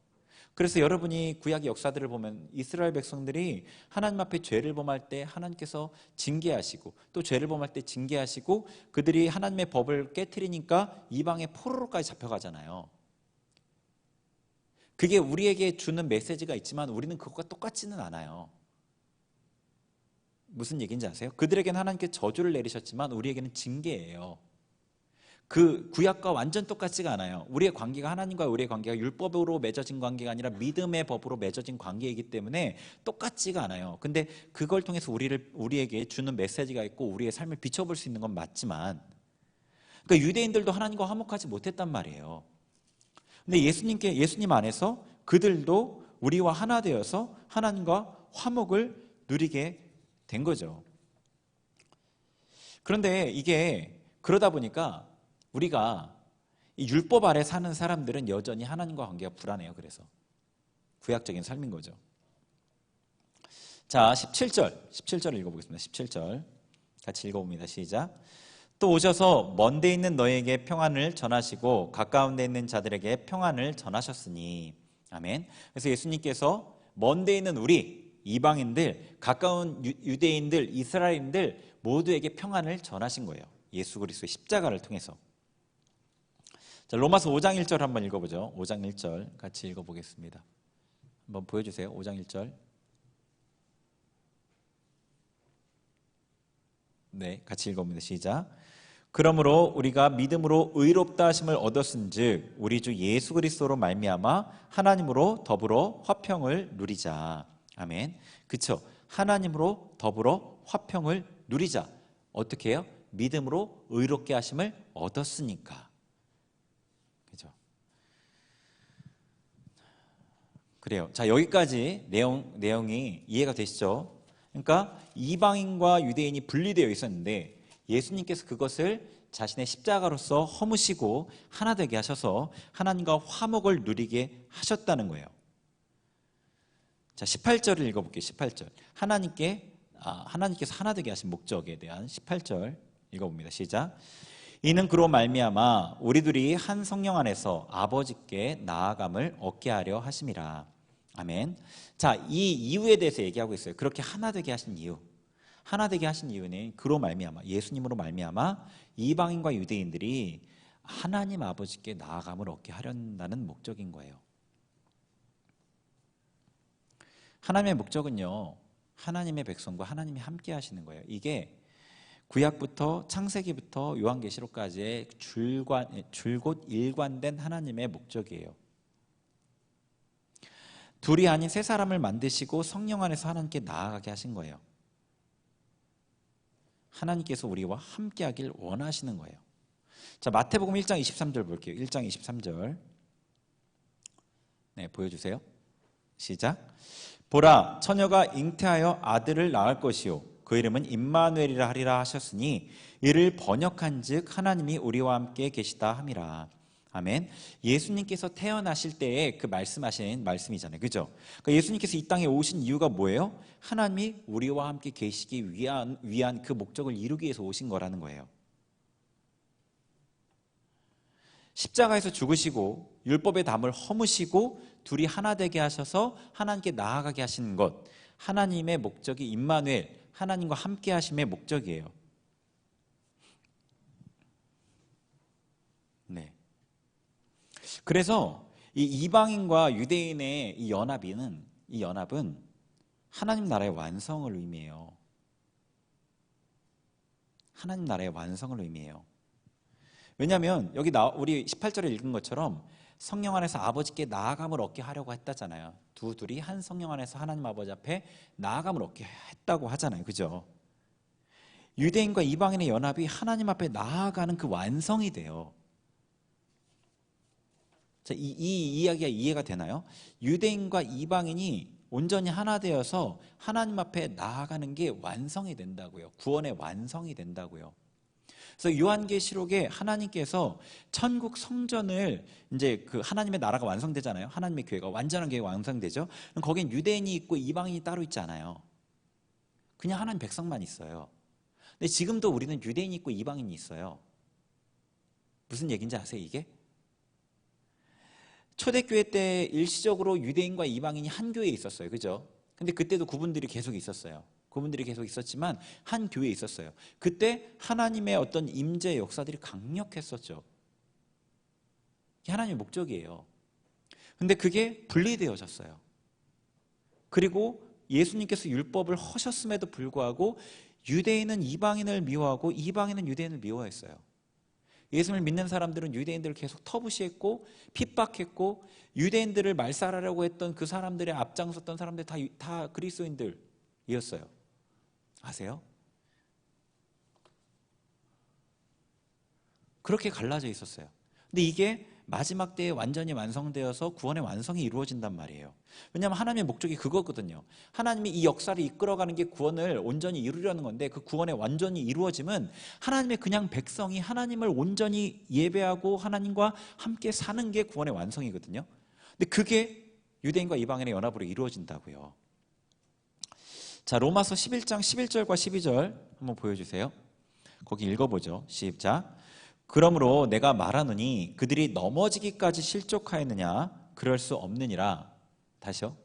그래서 여러분이 구약의 역사들을 보면 이스라엘 백성들이 하나님 앞에 죄를 범할 때 하나님께서 징계하시고 또 죄를 범할 때 징계하시고 그들이 하나님의 법을 깨트리니까 이방의 포로로까지 잡혀가잖아요. 그게 우리에게 주는 메시지가 있지만 우리는 그것과 똑같지는 않아요. 무슨 얘기인지 아세요? 그들에게는 하나님께 저주를 내리셨지만 우리에게는 징계예요. 그 구약과 완전 똑같지가 않아요. 우리의 관계가 하나님과 우리의 관계가 율법으로 맺어진 관계가 아니라 믿음의 법으로 맺어진 관계이기 때문에 똑같지가 않아요. 근데 그걸 통해서 우리에게 주는 메시지가 있고 우리의 삶을 비춰볼 수 있는 건 맞지만, 그러니까 유대인들도 하나님과 화목하지 못했단 말이에요. 근데 예수님 안에서 그들도 우리와 하나 되어서 하나님과 화목을 누리게 된 거죠. 그런데 이게 그러다 보니까 우리가 이 율법 아래 사는 사람들은 여전히 하나님과 관계가 불안해요. 그래서 구약적인 삶인 거죠. 자, 17절 읽어보겠습니다. 17절 같이 읽어봅니다. 시작. 또 오셔서 먼 데 있는 너에게 평안을 전하시고 가까운 데 있는 자들에게 평안을 전하셨으니. 아멘. 그래서 예수님께서 먼 데 있는 우리 이방인들, 가까운 유대인들, 이스라엘인들 모두에게 평안을 전하신 거예요. 예수 그리스도의 십자가를 통해서. 자, 로마서 5장 1절 한번 읽어보죠. 5장 1절 같이 읽어보겠습니다. 한번 보여주세요. 5장 1절. 네, 같이 읽어봅니다. 시작. 그러므로 우리가 믿음으로 의롭다 하심을 얻었은즉 우리 주 예수 그리스도로 말미암아 하나님으로 더불어 화평을 누리자. 아멘. 그렇죠. 하나님으로 더불어 화평을 누리자. 어떻게 해요? 믿음으로 의롭게 하심을 얻었으니까. 그죠? 그래요. 자, 여기까지 내용이 이해가 되시죠? 그러니까 이방인과 유대인이 분리되어 있었는데 예수님께서 그것을 자신의 십자가로서 허무시고 하나 되게 하셔서 하나님과 화목을 누리게 하셨다는 거예요. 자, 18절을 읽어볼게요. 18절. 하나님께서 하나 되게 하신 목적에 대한 18절 읽어봅니다. 시작. 이는 그로 말미암아 우리들이 한 성령 안에서 아버지께 나아감을 얻게 하려 하심이라. 아멘. 자, 이 이유에 대해서 얘기하고 있어요. 그렇게 하나 되게 하신 이유. 하나 되게 하신 이유는 그로 말미암아, 예수님으로 말미암아 이방인과 유대인들이 하나님 아버지께 나아감을 얻게 하려는 목적인 거예요. 하나님의 목적은요, 하나님의 백성과 하나님이 함께 하시는 거예요. 이게 구약부터 창세기부터 요한계시록까지의 줄곧 일관된 하나님의 목적이에요. 둘이 아닌 세 사람을 만드시고 성령 안에서 하나님께 나아가게 하신 거예요. 하나님께서 우리와 함께 하길 원하시는 거예요. 자, 마태복음 1장 23절 볼게요. 1장 23절. 네, 보여주세요. 시작. 보라, 처녀가 잉태하여 아들을 낳을 것이요 그 이름은 임마누엘이라 하리라 하셨으니 이를 번역한즉 하나님이 우리와 함께 계시다 함이라. 아멘. 예수님께서 태어나실 때에 그 말씀하신 말씀이잖아요. 그죠? 그러니까 예수님께서 이 땅에 오신 이유가 뭐예요? 하나님이 우리와 함께 계시기 위한 그 목적을 이루기 위해서 오신 거라는 거예요. 십자가에서 죽으시고 율법의 담을 허무시고 둘이 하나 되게 하셔서 하나님께 나아가게 하시는 것, 하나님의 목적이 임마누엘, 하나님과 함께 하심의 목적이에요. 네. 그래서 이 이방인과 유대인의 이 연합은 하나님 나라의 완성을 의미해요. 하나님 나라의 완성을 의미해요. 왜냐하면 여기 우리 18절에 읽은 것처럼 성령 안에서 아버지께 나아감을 얻게 하려고 했다잖아요. 둘이 한 성령 안에서 하나님 아버지 앞에 나아감을 얻게 했다고 하잖아요. 그죠? 유대인과 이방인의 연합이 하나님 앞에 나아가는 그 완성이 돼요. 자, 이 이야기가 이해가 되나요? 유대인과 이방인이 온전히 하나 되어서 하나님 앞에 나아가는 게 완성이 된다고요. 구원의 완성이 된다고요. 그래서 요한계시록에 하나님께서 천국 성전을 이제 그 하나님의 나라가 완성되잖아요. 하나님의 교회가 완전한 교회가 완성되죠. 그럼 거긴 유대인이 있고 이방인이 따로 있지 않아요. 그냥 하나님 백성만 있어요. 근데 지금도 우리는 유대인이 있고 이방인이 있어요. 무슨 얘기인지 아세요, 이게? 초대교회 때 일시적으로 유대인과 이방인이 한 교회에 있었어요. 그죠? 근데 그때도 그분들이 계속 있었어요. 그분들이 계속 있었지만 한 교회에 있었어요. 그때 하나님의 어떤 임재 역사들이 강력했었죠. 이게 하나님의 목적이에요. 근데 그게 분리되어졌어요. 그리고 예수님께서 율법을 허셨음에도 불구하고 유대인은 이방인을 미워하고 이방인은 유대인을 미워했어요. 예수님을 믿는 사람들은 유대인들을 계속 터부시했고 핍박했고, 유대인들을 말살하려고 했던 그 사람들의 앞장섰던 사람들 다 그리스도인들이었어요. 아세요? 그렇게 갈라져 있었어요. 근데 이게 마지막 때에 완전히 완성되어서 구원의 완성이 이루어진단 말이에요. 왜냐하면 하나님의 목적이 그거거든요. 하나님이 이 역사를 이끌어가는 게 구원을 온전히 이루려는 건데, 그 구원의 완전히 이루어짐은 하나님의 그냥 백성이 하나님을 온전히 예배하고 하나님과 함께 사는 게 구원의 완성이거든요. 근데 그게 유대인과 이방인의 연합으로 이루어진다고요. 자, 로마서 11장 11절과 12절 한번 보여주세요. 거기 읽어보죠. 시작. 그러므로 내가 말하노니 그들이 넘어지기까지 실족하였느냐? 그럴 수 없느니라. 다시요.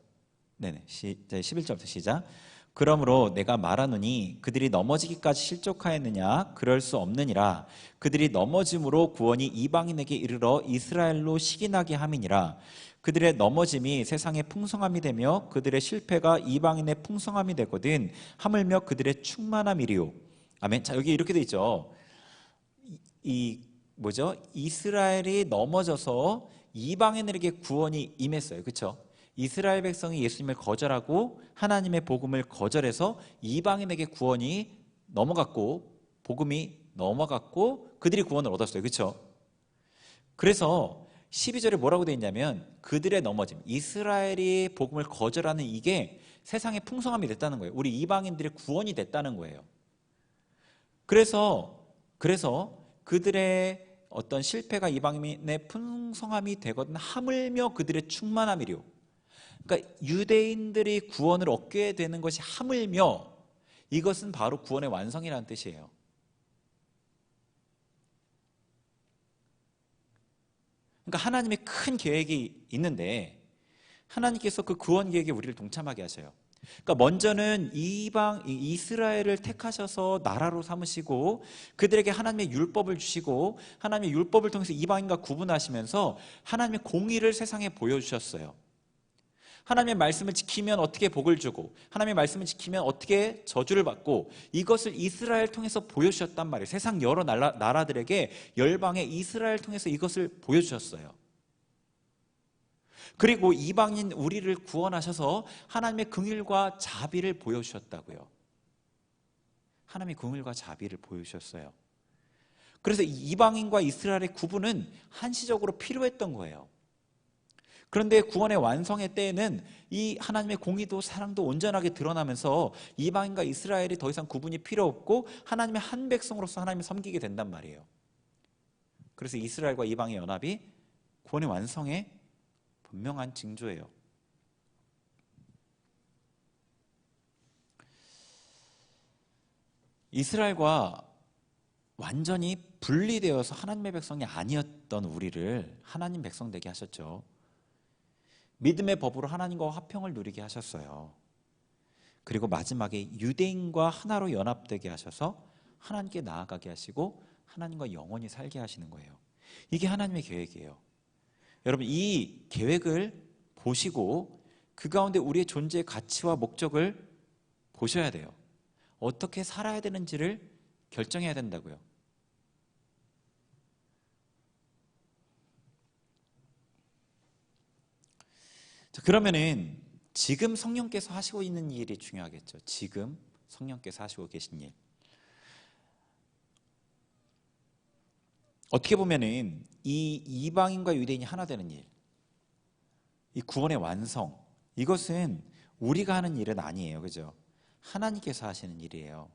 네네. 11절부터 시작. 그러므로 내가 말하노니 그들이 넘어지기까지 실족하였느냐? 그럴 수 없느니라. 그들이 넘어짐으로 구원이 이방인에게 이르러 이스라엘로 시기나게 함이니라. 그들의 넘어짐이 세상의 풍성함이 되며 그들의 실패가 이방인의 풍성함이 되거든 하물며 그들의 충만함이리요. 아멘. 자, 여기 이렇게 돼 있죠. 이스라엘이 넘어져서 이방인에게 구원이 임했어요. 그렇죠? 이스라엘 백성이 예수님을 거절하고 하나님의 복음을 거절해서 이방인에게 구원이 넘어갔고, 복음이 넘어갔고 그들이 구원을 얻었어요. 그렇죠? 그래서 12절에 뭐라고 되어 있냐면 그들의 넘어짐, 이스라엘이 복음을 거절하는 이게 세상의 풍성함이 됐다는 거예요. 우리 이방인들의 구원이 됐다는 거예요. 그래서 그들의 어떤 실패가 이방인의 풍성함이 되거든 하물며 그들의 충만함이요. 그러니까 유대인들이 구원을 얻게 되는 것이 하물며, 이것은 바로 구원의 완성이라는 뜻이에요. 그러니까 하나님의 큰 계획이 있는데 하나님께서 그 구원 계획에 우리를 동참하게 하셔요. 그러니까 먼저는 이스라엘을 택하셔서 나라로 삼으시고 그들에게 하나님의 율법을 주시고 하나님의 율법을 통해서 이방인과 구분하시면서 하나님의 공의를 세상에 보여주셨어요. 하나님의 말씀을 지키면 어떻게 복을 주고 하나님의 말씀을 지키면 어떻게 저주를 받고, 이것을 이스라엘 통해서 보여주셨단 말이에요. 세상 여러 나라들에게 열방의 이스라엘 통해서 이것을 보여주셨어요. 그리고 이방인 우리를 구원하셔서 하나님의 긍휼과 자비를 보여주셨다고요. 하나님의 긍휼과 자비를 보여주셨어요. 그래서 이방인과 이스라엘의 구분은 한시적으로 필요했던 거예요. 그런데 구원의 완성의 때에는 이 하나님의 공의도 사랑도 온전하게 드러나면서 이방인과 이스라엘이 더 이상 구분이 필요 없고 하나님의 한 백성으로서 하나님을 섬기게 된단 말이에요. 그래서 이스라엘과 이방의 연합이 구원의 완성의 분명한 징조예요. 이스라엘과 완전히 분리되어서 하나님의 백성이 아니었던 우리를 하나님 백성 되게 하셨죠. 믿음의 법으로 하나님과 화평을 누리게 하셨어요. 그리고 마지막에 유대인과 하나로 연합되게 하셔서 하나님께 나아가게 하시고 하나님과 영원히 살게 하시는 거예요. 이게 하나님의 계획이에요. 여러분, 이 계획을 보시고 그 가운데 우리의 존재의 가치와 목적을 보셔야 돼요. 어떻게 살아야 되는지를 결정해야 된다고요. 자, 그러면은 지금 성령께서 하시고 있는 일이 중요하겠죠. 지금 성령께서 하시고 계신 일. 어떻게 보면은 이 이방인과 유대인이 하나 되는 일, 이 구원의 완성, 이것은 우리가 하는 일은 아니에요. 그죠? 하나님께서 하시는 일이에요.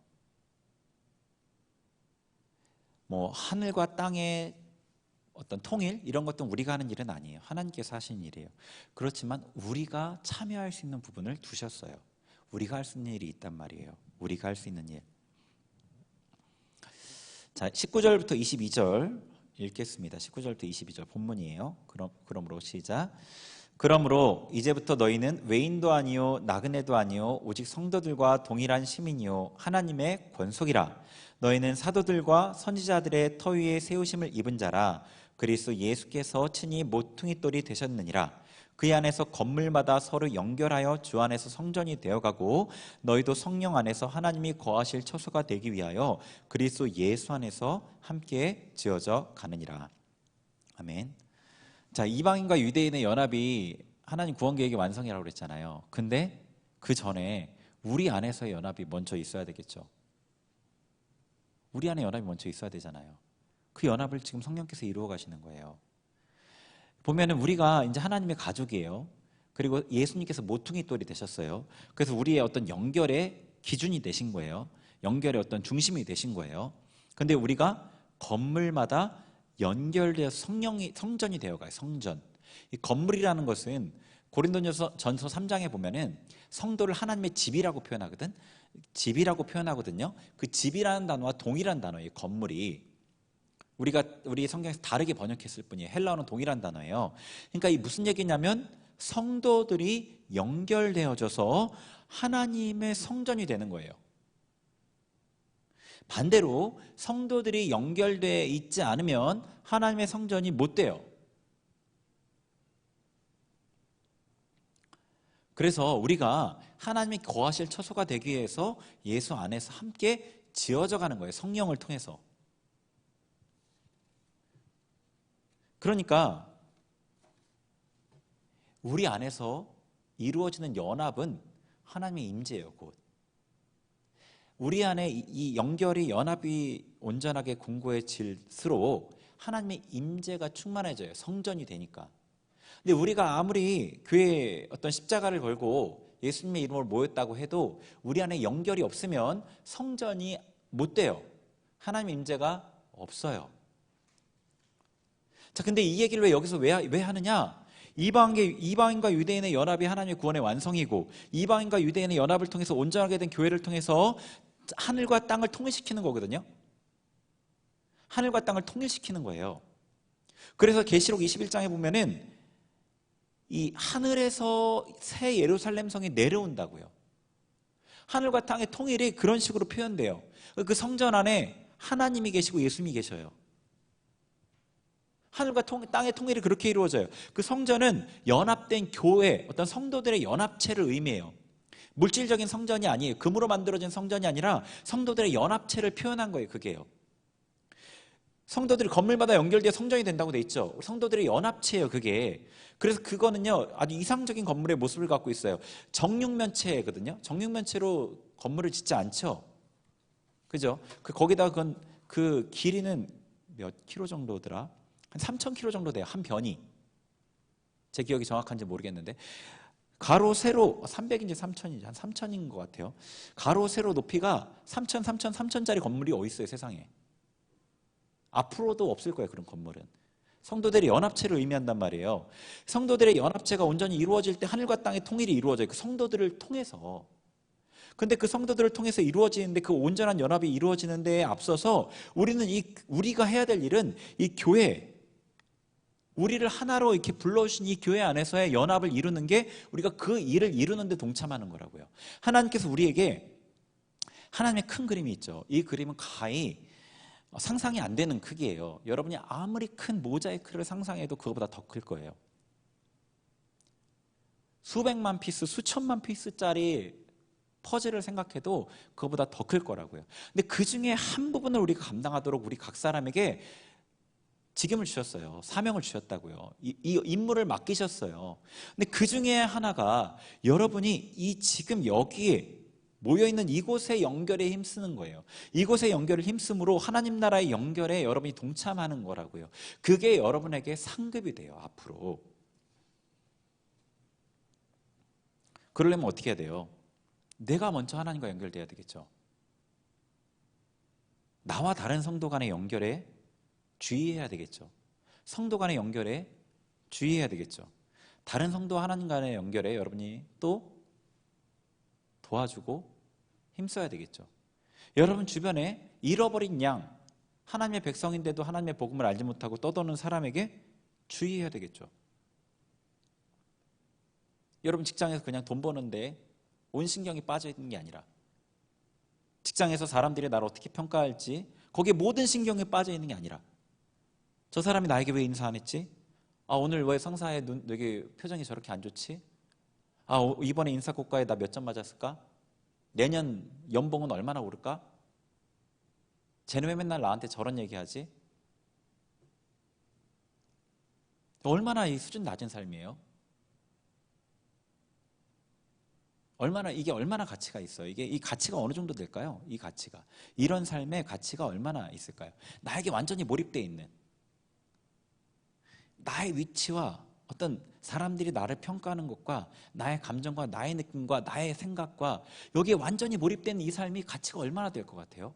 뭐 하늘과 땅의 어떤 통일 이런 것도 우리가 하는 일은 아니에요. 하나님께서 하시는 일이에요. 그렇지만 우리가 참여할 수 있는 부분을 두셨어요. 우리가 할 수 있는 일이 있단 말이에요. 우리가 할 수 있는 일. 자, 19절부터 22절 읽겠습니다. 19절부터 22절 본문이에요. 그러므로 시작. 그러므로 이제부터 너희는 외인도 아니요 나그네도 아니요 오직 성도들과 동일한 시민이요 하나님의 권속이라. 너희는 사도들과 선지자들의 터 위에 세우심을 입은 자라. 그리스도 예수께서 친히 모퉁이 돌이 되셨느니라. 그 안에서 건물마다 서로 연결하여 주 안에서 성전이 되어가고 너희도 성령 안에서 하나님이 거하실 처소가 되기 위하여 그리스도 예수 안에서 함께 지어져 가느니라. 아멘. 자, 이방인과 유대인의 연합이 하나님 구원 계획의 완성이라고 그랬잖아요. 근데 그 전에 우리 안에서의 연합이 먼저 있어야 되겠죠. 우리 안에 연합이 먼저 있어야 되잖아요. 그 연합을 지금 성령께서 이루어 가시는 거예요. 보면은 우리가 이제 하나님의 가족이에요. 그리고 예수님께서 모퉁이 돌이 되셨어요. 그래서 우리의 어떤 연결의 기준이 되신 거예요. 연결의 어떤 중심이 되신 거예요. 근데 우리가 건물마다 연결되어 성전이 되어가요. 성전. 이 건물이라는 것은 고린도전서 3장에 보면은 성도를 하나님의 집이라고 표현하거든. 집이라고 표현하거든요. 그 집이라는 단어와 동일한 단어예요. 건물이. 우리 성경에서 다르게 번역했을 뿐이에요. 헬라어는 동일한 단어예요. 그러니까 이 무슨 얘기냐면 성도들이 연결되어져서 하나님의 성전이 되는 거예요. 반대로 성도들이 연결되어 있지 않으면 하나님의 성전이 못 돼요. 그래서 우리가 하나님이 거하실 처소가 되기 위해서 예수 안에서 함께 지어져 가는 거예요. 성령을 통해서. 그러니까 우리 안에서 이루어지는 연합은 하나님의 임재예요. 곧 우리 안에 이 연합이 온전하게 공고해질수록 하나님의 임재가 충만해져요. 성전이 되니까. 근데 우리가 아무리 교회에 어떤 십자가를 걸고 예수님의 이름으로 모였다고 해도 우리 안에 연결이 없으면 성전이 못 돼요. 하나님의 임재가 없어요. 자, 근데 이 얘기를 왜 여기서 왜 하느냐? 이방인과 유대인의 연합이 하나님의 구원의 완성이고 이방인과 유대인의 연합을 통해서 온전하게 된 교회를 통해서 하늘과 땅을 통일시키는 거거든요. 하늘과 땅을 통일시키는 거예요. 그래서 계시록 21장에 보면은 이 하늘에서 새 예루살렘 성이 내려온다고요. 하늘과 땅의 통일이 그런 식으로 표현돼요. 그 성전 안에 하나님이 계시고 예수님이 계셔요. 하늘과 땅의 통일이 그렇게 이루어져요. 그 성전은 연합된 교회, 어떤 성도들의 연합체를 의미해요. 물질적인 성전이 아니에요. 금으로 만들어진 성전이 아니라 성도들의 연합체를 표현한 거예요. 그게요. 성도들이 건물마다 연결되어 성전이 된다고 돼 있죠. 성도들의 연합체예요. 그게. 그래서 그거는요 아주 이상적인 건물의 모습을 갖고 있어요. 정육면체거든요. 정육면체로 건물을 짓지 않죠. 그죠? 거기다 그 길이는 몇 킬로 정도더라? 한 3,000km 정도 돼요. 한 변이. 제 기억이 정확한지 모르겠는데 가로 세로 300인지 3,000인지 한 3,000인 것 같아요. 가로 세로 높이가 3,000짜리 건물이 어디 있어요, 세상에. 앞으로도 없을 거예요, 그런 건물은. 성도들의 연합체를 의미한단 말이에요. 성도들의 연합체가 온전히 이루어질 때 하늘과 땅의 통일이 이루어져요. 그 성도들을 통해서. 근데 그 성도들을 통해서 이루어지는데 그 온전한 연합이 이루어지는 데에 앞서서 우리가 해야 될 일은 이 교회, 우리를 하나로 이렇게 불러주신 이 교회 안에서의 연합을 이루는 게 우리가 그 일을 이루는 데 동참하는 거라고요. 하나님께서 우리에게 하나님의 큰 그림이 있죠. 이 그림은 가히 상상이 안 되는 크기예요. 여러분이 아무리 큰 모자이크를 상상해도 그거보다 더 클 거예요. 수백만 피스, 수천만 피스짜리 퍼즐을 생각해도 그거보다 더 클 거라고요. 근데 그 중에 한 부분을 우리가 감당하도록 우리 각 사람에게 직임을 주셨어요. 사명을 주셨다고요. 이 임무를 맡기셨어요. 근데 그 중에 하나가 여러분이 이 지금 여기에 모여있는 이곳의 연결에 힘쓰는 거예요. 이곳의 연결을 힘쓰므로 하나님 나라의 연결에 여러분이 동참하는 거라고요. 그게 여러분에게 상급이 돼요. 앞으로. 그러려면 어떻게 해야 돼요? 내가 먼저 하나님과 연결돼야 되겠죠. 나와 다른 성도 간의 연결에 주의해야 되겠죠. 성도 간의 연결에 주의해야 되겠죠. 다른 성도와 하나님 간의 연결에 여러분이 또 도와주고 힘써야 되겠죠. 여러분 주변에 잃어버린 양, 하나님의 백성인데도 하나님의 복음을 알지 못하고 떠도는 사람에게 주의해야 되겠죠. 여러분 직장에서 그냥 돈 버는데 온 신경이 빠져 있는 게 아니라, 직장에서 사람들이 나를 어떻게 평가할지 거기에 모든 신경이 빠져 있는 게 아니라, 저 사람이 나에게 왜 인사 안 했지? 오늘 왜 상사의 되게 표정이 저렇게 안 좋지? 이번에 인사고과에 나 몇 점 맞았을까? 내년 연봉은 얼마나 오를까? 쟤는 왜 맨날 나한테 저런 얘기하지? 얼마나 이 수준 낮은 삶이에요? 이게 얼마나 가치가 있어요? 이 가치가 어느 정도 될까요? 이 가치가. 이런 삶의 가치가 얼마나 있을까요? 나에게 완전히 몰입되어 있는, 나의 위치와 어떤 사람들이 나를 평가하는 것과 나의 감정과 나의 느낌과 나의 생각과 여기에 완전히 몰입된 이 삶이 가치가 얼마나 될 것 같아요?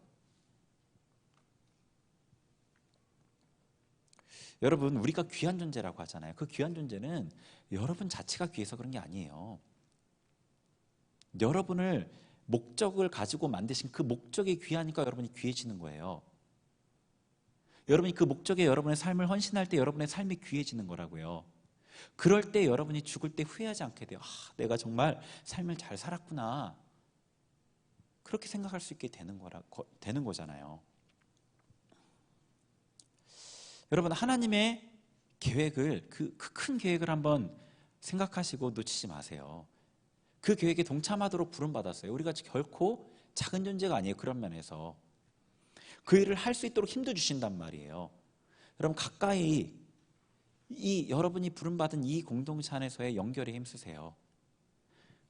여러분, 우리가 귀한 존재라고 하잖아요. 그 귀한 존재는 여러분 자체가 귀해서 그런 게 아니에요. 여러분을 목적을 가지고 만드신 그 목적이 귀하니까 여러분이 귀해지는 거예요. 여러분이 그 목적에 여러분의 삶을 헌신할 때 여러분의 삶이 귀해지는 거라고요. 그럴 때 여러분이 죽을 때 후회하지 않게 돼요. 내가 정말 삶을 잘 살았구나. 그렇게 생각할 수 있게 되는 거잖아요. 여러분, 하나님의 계획을, 그 큰 계획을 한번 생각하시고 놓치지 마세요. 그 계획에 동참하도록 부름받았어요. 우리가 결코 작은 존재가 아니에요. 그런 면에서 그 일을 할 수 있도록 힘도 주신단 말이에요. 여러분, 가까이 여러분이 부름받은 이 공동체 안에서의 연결에 힘쓰세요.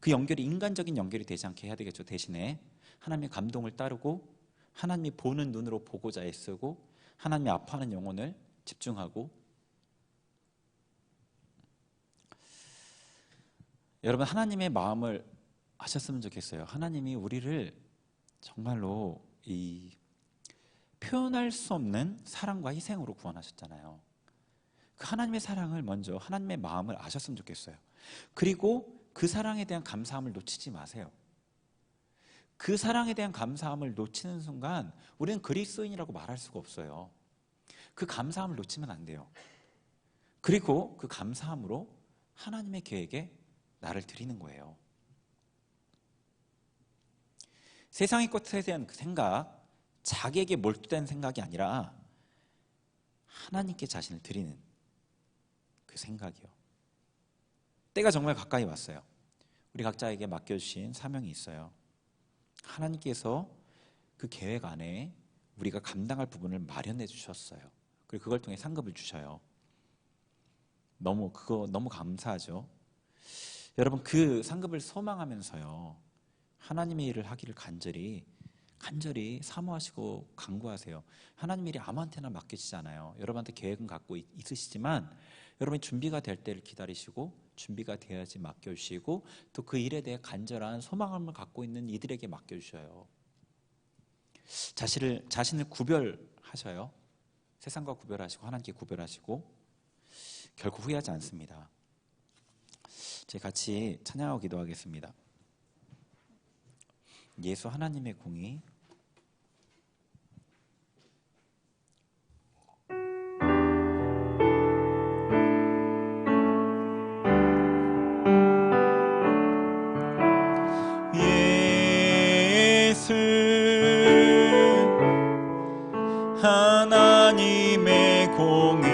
그 연결이 인간적인 연결이 되지 않게 해야 되겠죠. 대신에 하나님의 감동을 따르고 하나님이 보는 눈으로 보고자 애쓰고 하나님이 아파하는 영혼을 집중하고, 여러분 하나님의 마음을 아셨으면 좋겠어요. 하나님이 우리를 정말로 표현할 수 없는 사랑과 희생으로 구원하셨잖아요. 그 하나님의 사랑을 먼저, 하나님의 마음을 아셨으면 좋겠어요. 그리고 그 사랑에 대한 감사함을 놓치지 마세요. 그 사랑에 대한 감사함을 놓치는 순간 우리는 그리스도인이라고 말할 수가 없어요. 그 감사함을 놓치면 안 돼요. 그리고 그 감사함으로 하나님의 계획에 나를 드리는 거예요. 세상의 것에 대한 그 생각, 자기에게 몰두된 생각이 아니라 하나님께 자신을 드리는 그 생각이요. 때가 정말 가까이 왔어요. 우리 각자에게 맡겨주신 사명이 있어요. 하나님께서 그 계획 안에 우리가 감당할 부분을 마련해 주셨어요. 그리고 그걸 통해 상급을 주셔요. 너무 감사하죠. 여러분, 그 상급을 소망하면서요, 하나님의 일을 하기를 간절히 사모하시고 간구하세요. 하나님 일이 아무한테나 맡기지 않아요. 여러분한테 계획은 갖고 있으시지만 여러분이 준비가 될 때를 기다리시고 준비가 되어야지 맡겨주시고 또 그 일에 대해 간절한 소망을 갖고 있는 이들에게 맡겨주셔요. 자신을 구별하셔요. 세상과 구별하시고 하나님께 구별하시고 결코 후회하지 않습니다. 저희 같이 찬양하고 기도하겠습니다. 예수 하나님의 공의, 예수 하나님의 공의,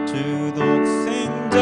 주 독생자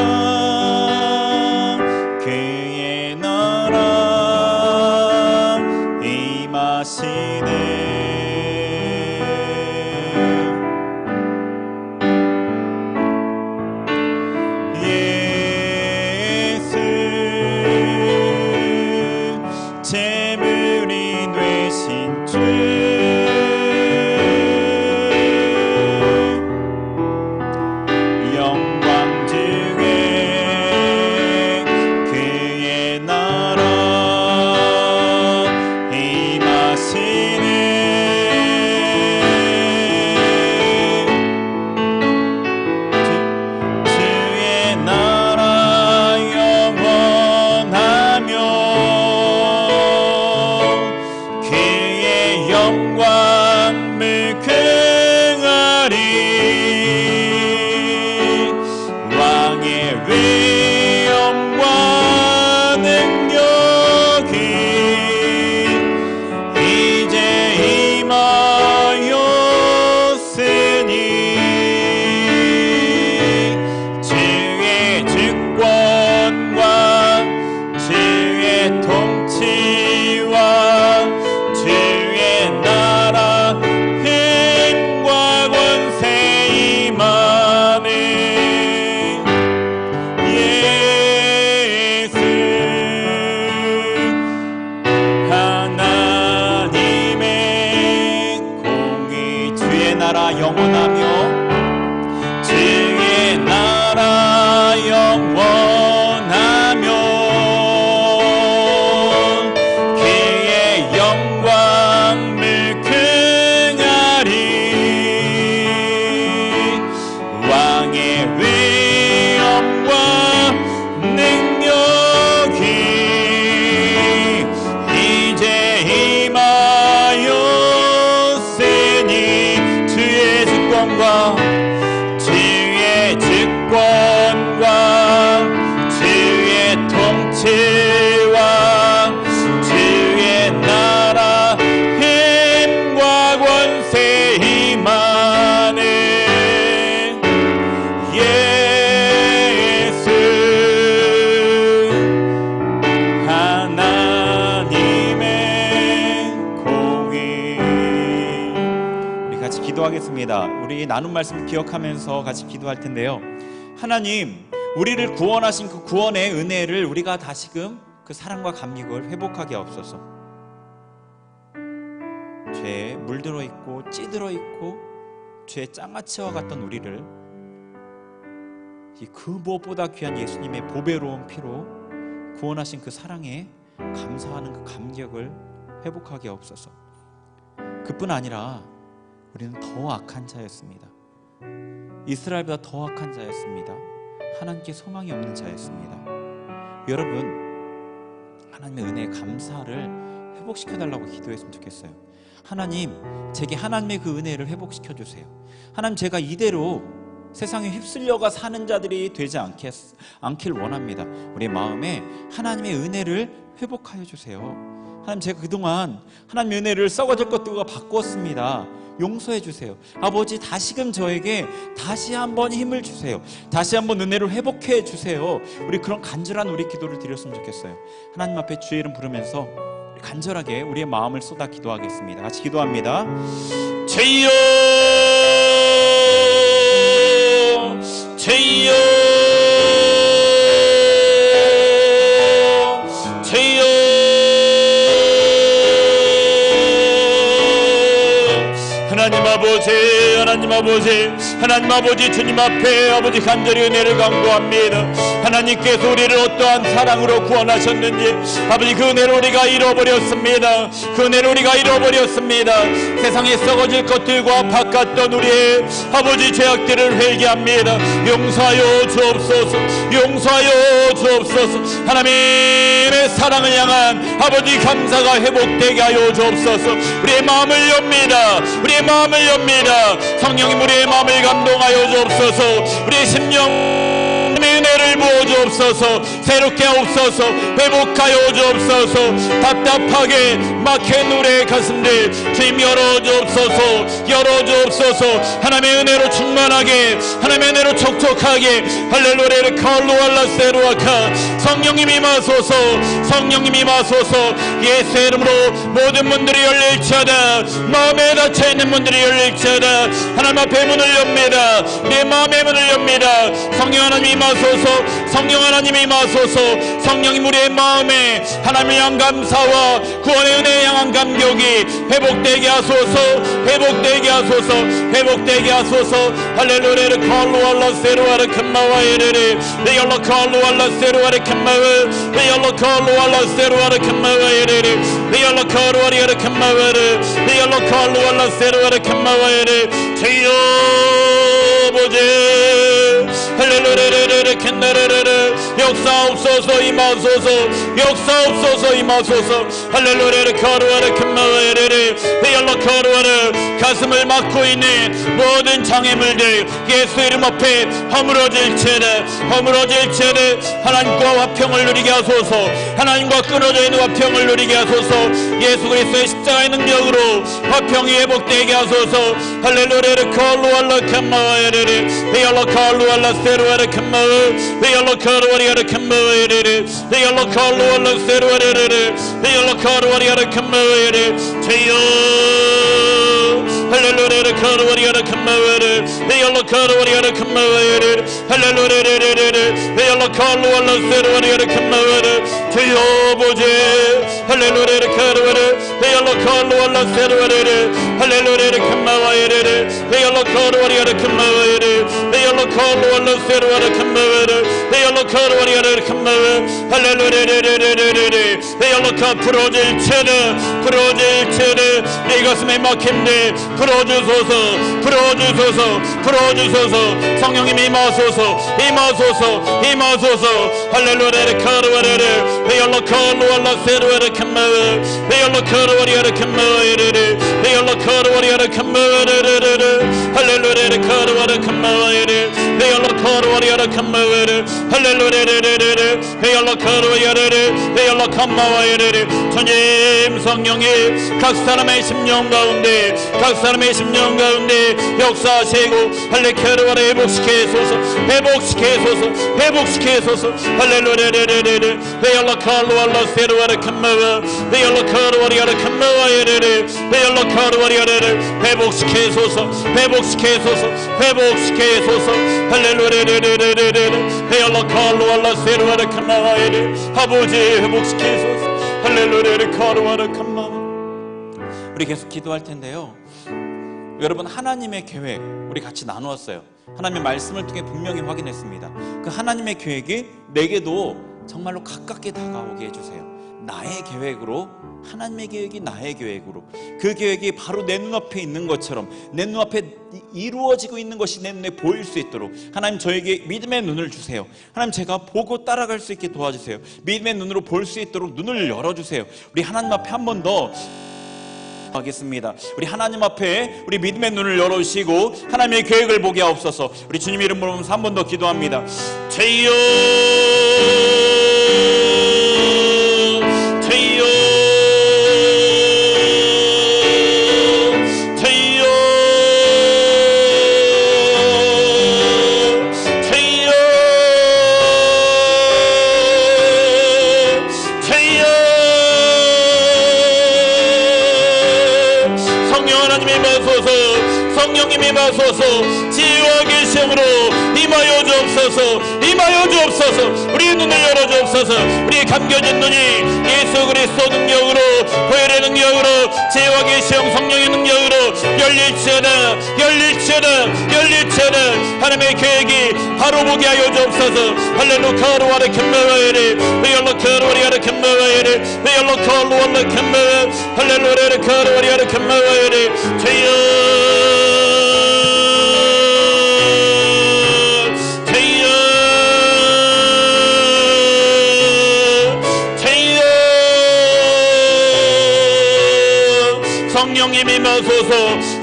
기도하겠습니다. 우리 나눈 말씀 기억하면서 같이 기도할 텐데요. 하나님, 우리를 구원하신 그 구원의 은혜를 우리가 다시금 그 사랑과 감격을 회복하게 하옵소서. 죄에 물들어 있고 찌들어 있고 죄의 장아찌와 같던 우리를 그 무엇보다 귀한 예수님의 보배로운 피로 구원하신 그 사랑에 감사하는 그 감격을 회복하게 하옵소서. 그뿐 아니라 우리는 더 악한 자였습니다. 이스라엘보다 더 악한 자였습니다. 하나님께 소망이 없는 자였습니다. 여러분, 하나님의 은혜에 감사를 회복시켜달라고 기도했으면 좋겠어요. 하나님, 제게 하나님의 그 은혜를 회복시켜 주세요. 하나님, 제가 이대로 세상에 휩쓸려가 사는 자들이 되지 않길 원합니다. 우리 마음에 하나님의 은혜를 회복하여 주세요. 하나님, 제가 그동안 하나님의 은혜를 썩어질 것들과 바꾸었습니다. 용서해 주세요. 아버지, 다시금 저에게 다시 한번 힘을 주세요. 다시 한번 은혜를 회복해 주세요. 우리 그런 간절한 우리 기도를 드렸으면 좋겠어요. 하나님 앞에 주의 이름 부르면서 간절하게 우리의 마음을 쏟아 기도하겠습니다. 같이 기도합니다. 주여 주여 주여 하나님 아버지, 하나님 아버지, 하나님 아버지, 주님 앞에 아버지 간절히 은혜를 간구합니다. 하나님께서 우리를 어떠한 사랑으로 구원하셨는지 아버지 그 은혜를 우리가 잃어버렸습니다. 그 은혜를 우리가 잃어버렸습니다. 세상에 썩어질 것들과 바꿨던 우리의 아버지 죄악들을 회개합니다. 용서하여 주옵소서. 용서하여 주옵소서. 하나님의 사랑을 향한 아버지 감사가 회복되게 하여 주옵소서. 우리의 마음을 엽니다. 우리의 마음을 엽니다. 성령님, 우리의 마음을 감동하여 주옵소서. 우리의 심령 은혜를 부어 주옵소서. 새롭게 하옵소서. 회복하여 주옵소서. 답답하게 막힌 우리의 가슴들 주님 열어 주옵소서. 열어 주옵소서. 하나님의 은혜로 충만하게, 하나님의 은혜로 촉촉하게. 할렐루야를 칼로알라세루아카. 성령님 임하소서. 성령님 임하소서. 예수의 이름으로 모든 문들이 열릴지어다. 마음에 닫혀있는 문들이 열릴지어다. 하나님 앞에 문을 엽니다. 내 마음의 문을 엽니다. 성령 하나님 임하소서. 성령 하나님 임하소서. 성령님, 우리의 마음에 하나님을 향한 감사와 구원의 은혜에 향한 감격이 회복되게 하소서. 회복되게 하소서. 회복되게 하소서. 할렐루야를 칼로알라세루아르 칸마와에레레 레열로 칼로알라세루아르 칸마웨 레열로 칼로알라세루아르 칸마와에레레 레열로 칼로알라세루아르 칸마웨레 레열로 칼로알라세루아르 칸마와에레 주여 아버지 할렐루야를 캔나르르르 역사옵소서 임하소서. 역사옵소서 임하소서. 할렐루야를 카루아르 캔마와에레레 레열로 카루아르 가슴을 막고 있는 모든 장애물들 예수 이름 앞에 허물어질지어다. 허물어질지어다. 하나님과 화평을 누리게 하소서. 하나님과 끊어져 있는 화평을 누리게 하소서. 예수 그리스도의 십자가의 능력으로 화평이 회복되게 하소서. 할렐루야를 칼로알라 캔마와에레레 레열로 칼로알라 세루아르 캔마와 레열로 카루아리아르 캔마와에레레 레열로 칼로알라 세루아르레레 레열로 카루아리아르 캔마와에레 주여 할렐루야를 카루아리아르 칸마와레 레열로 카루아리아르 칸마와레 할렐루야레레레레 레열로 칼로알라 세루아리아르 칸마와레 주여 아버지 할렐루야를 카루아레 레열로 칼로알라 세루아레레 할렐루야를 칸마와레레 레열로 카루아리아르 칸마와레 레열로 칼로알라 세루아르 칸마와레 레열로 카루아리아르 칸마와 할렐루야레레레레레 레열로 카 풀어질지어다. 풀어질지어다. 내 가슴에 막힘들 풀어주소서. 풀어주소서. 풀어주소서. 성령님 임하소서. 임하소서. 임하소서. 할렐루야를 카루아레레 레열로 칼로알라 세루아르 칸마와 레열로 카루아리아르 칸마와레레 레열로 카루아리아르 칸마와레레레 할렐루야를 카루아르 칸마와레레 레열로 카루아리아르 칸마와레 할렐루야레레레레 레열로 카루아리아레레 레열로 칸마와레레 주님 성령이 각 사람의 심령 가운데 각 사람의 심령 가운데 역사하시고 할렐루야를 회복시키소서. 회복시키소서. 회복시키소서. 할렐루야레레레레 레열로 칼로알라 세루아르 칸마와 레열로 카루아리아르 칸마와레레 레열로 카루아리아르 할렐루야를 회복시켜소서, 회복시켜소서, 회복시켜소서. 할렐루야를 베일러 칼로알라 세르와르 칸나와이를 아버지 회복시켜소서. 할렐루야를 칼로알라 칸나와. 우리 계속 기도할 텐데요, 여러분, 하나님의 계획 우리 같이 나누었어요. 하나님의 말씀을 통해 분명히 확인했습니다. 그 하나님의 계획이 내게도 정말로 가깝게 다가오게 해주세요. 나의 계획으로, 하나님의 계획이 나의 계획으로, 그 계획이 바로 내 눈앞에 있는 것처럼, 내 눈앞에 이루어지고 있는 것이 내 눈에 보일 수 있도록 하나님, 저에게 믿음의 눈을 주세요. 하나님, 제가 보고 따라갈 수 있게 도와주세요. 믿음의 눈으로 볼 수 있도록 눈을 열어주세요. 우리 하나님 앞에 한 번 더 하겠습니다. 우리 하나님 앞에 우리 믿음의 눈을 열어주시고 하나님의 계획을 보게 하옵소서. 우리 주님 이름 부르면서 한 번 더 기도합니다. 주여, 주여, 주여, 주여, 주여. 성령 하나님이 임하소서, 성령님이 임하소서, 지혜와 계시함으로 임하여 주옵소서, 임하여 주옵소서. 우리의 눈을 열어 주옵소서. 우리의 감겨진 눈이 예수 그리스도 능력으로, 보혈의 능력으로, 지혜와 계시함 성령의 능력으로 열릴지어다, 열릴지어다, 열릴지어다. 하나님의 계획이 바로 보게 하여 주옵소서. 할렐루야 로와르 캔메와이리 베일러 카로와리아르 캔메와이리 베일러 카로와르 캔메 할렐루야 카로와리아르 캔메와이리 주여, 성령님이 임하소서,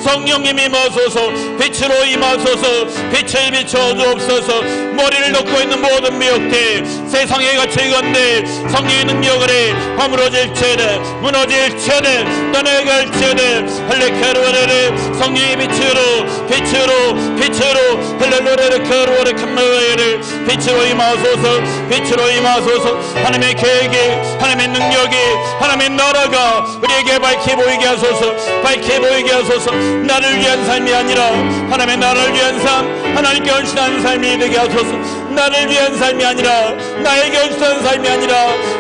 성령님이 임하소서. 빛으로 임하소서, 빛을 비춰 주옵소서. 머리를 덮고 있는 모든 미혹들, 세상에 갇혀있건대 성령의 능력을 해 허물어질지어다, 무너질지어다, 떠나갈지어다. 할렐루야를 성령의 빛으로, 빛으로, 빛으로. 할렐루야를 카루아르 칸마와이를 빛으로 임하소서, 빛으로 임하소서. 하나님의 계획이, 하나님의 능력이, 하나님의 나라가 우리에게 밝히 보이게 하소서, 밝히 보이게 하소서. 나를 위한 삶이 아니라 하나님의 나라를 위한 삶, 하나님께 헌신하는 삶이 되게 하소서. 나를 위한 삶이 아니라, 나에게 헌신하는 삶이 아니라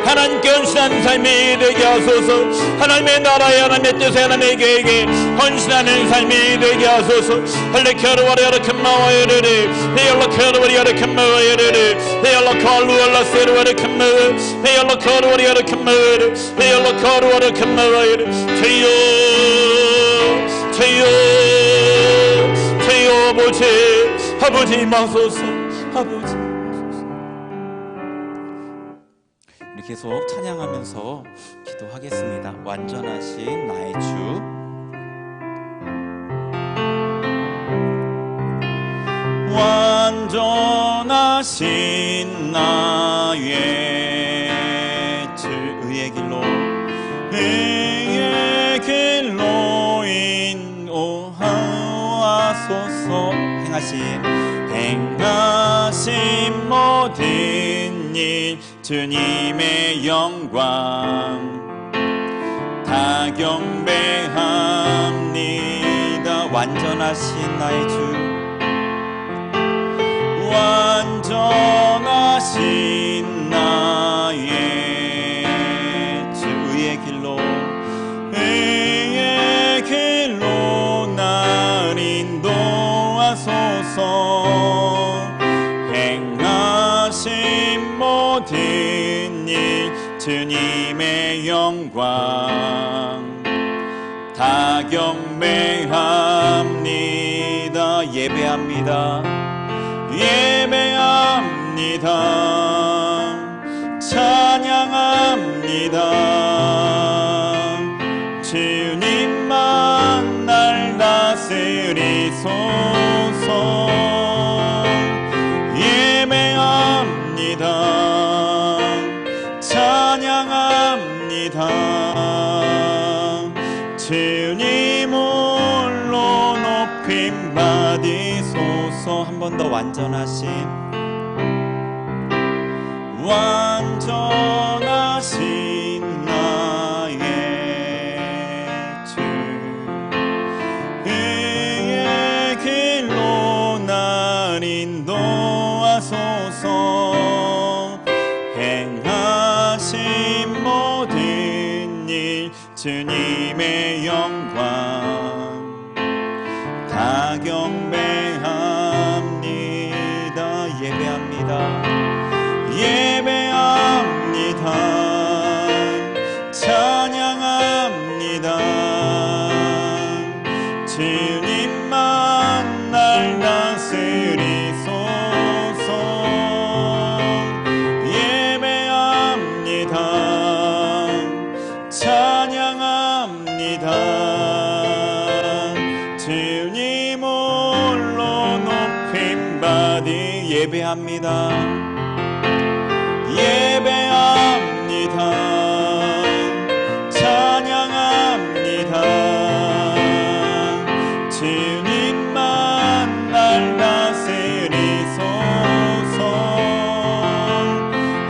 하나님께 헌신하는 삶이 되게 하소서. 하나님의 나라에, 하나님의 뜻에, 하나님의 계획에 헌신하는 삶이 되게 하소서. 할레카르와리아르 칸마와이르리 헤일라카르와리아르 칸마와이르리 헤일라카르와라 세르와르 칸마와 헤일라카르와리아르 칸마와이르 헤일라카르와르 칸마와이르 주여, 주여, 주여. 아버지, 아버지 임하소서, 아버지. 우리 계속 찬양하면서 기도하겠습니다. 완전하신 나의 주, 완전하신 나의 주, 의의 길로, 의의 길로 인도하소서. 행하신 모든 일 주님의 영광 다 경배합니다. 완전하신 나의 주, 완전하신 나의 주, 의의 길로, 의의 길로 날 인도하소서. 행하신 모든 일 주님의 영광 다 경배합니다. 예배합니다, 예배합니다, 찬양합니다. 주님만 날 다스리소서. 예배합니다, 찬양합니다. 주님 홀로 높임 받으소서. 한 번 더. 완전하신, 완전하신 나의 주, 행하신 모든 일 주님의 영광 다 경배합니다. 예배합니다. 찬양합니다. 주님만 날 다스리소서. 예배합니다. 찬양합니다. 주님 홀로 높임받이 예배합니다. 예배합니다. 찬양합니다. 주님만 날 다스리소서.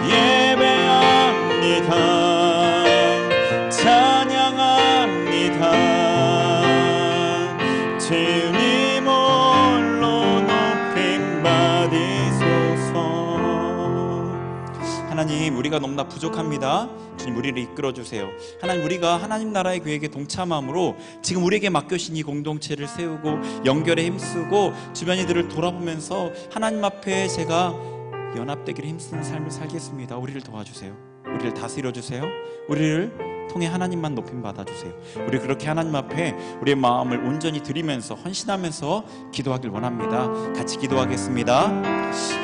예배합니다. 찬양합니다. 주님 홀로 높임받으소서. 하나님, 우리가 너무나 부족합니다. 주님, 우리를 이끌어주세요. 하나님, 우리가 하나님 나라의 계획에 동참함으로 지금 우리에게 맡겨신 이 공동체를 세우고 연결에 힘쓰고 주변 이들을 돌아보면서 하나님 앞에 제가 연합되기를 힘쓰는 삶을 살겠습니다. 우리를 도와주세요. 우리를 다스려주세요. 우리를 통해 하나님만 높임 받아주세요. 우리 그렇게 하나님 앞에 우리의 마음을 온전히 드리면서 헌신하면서 기도하길 원합니다. 같이 기도하겠습니다.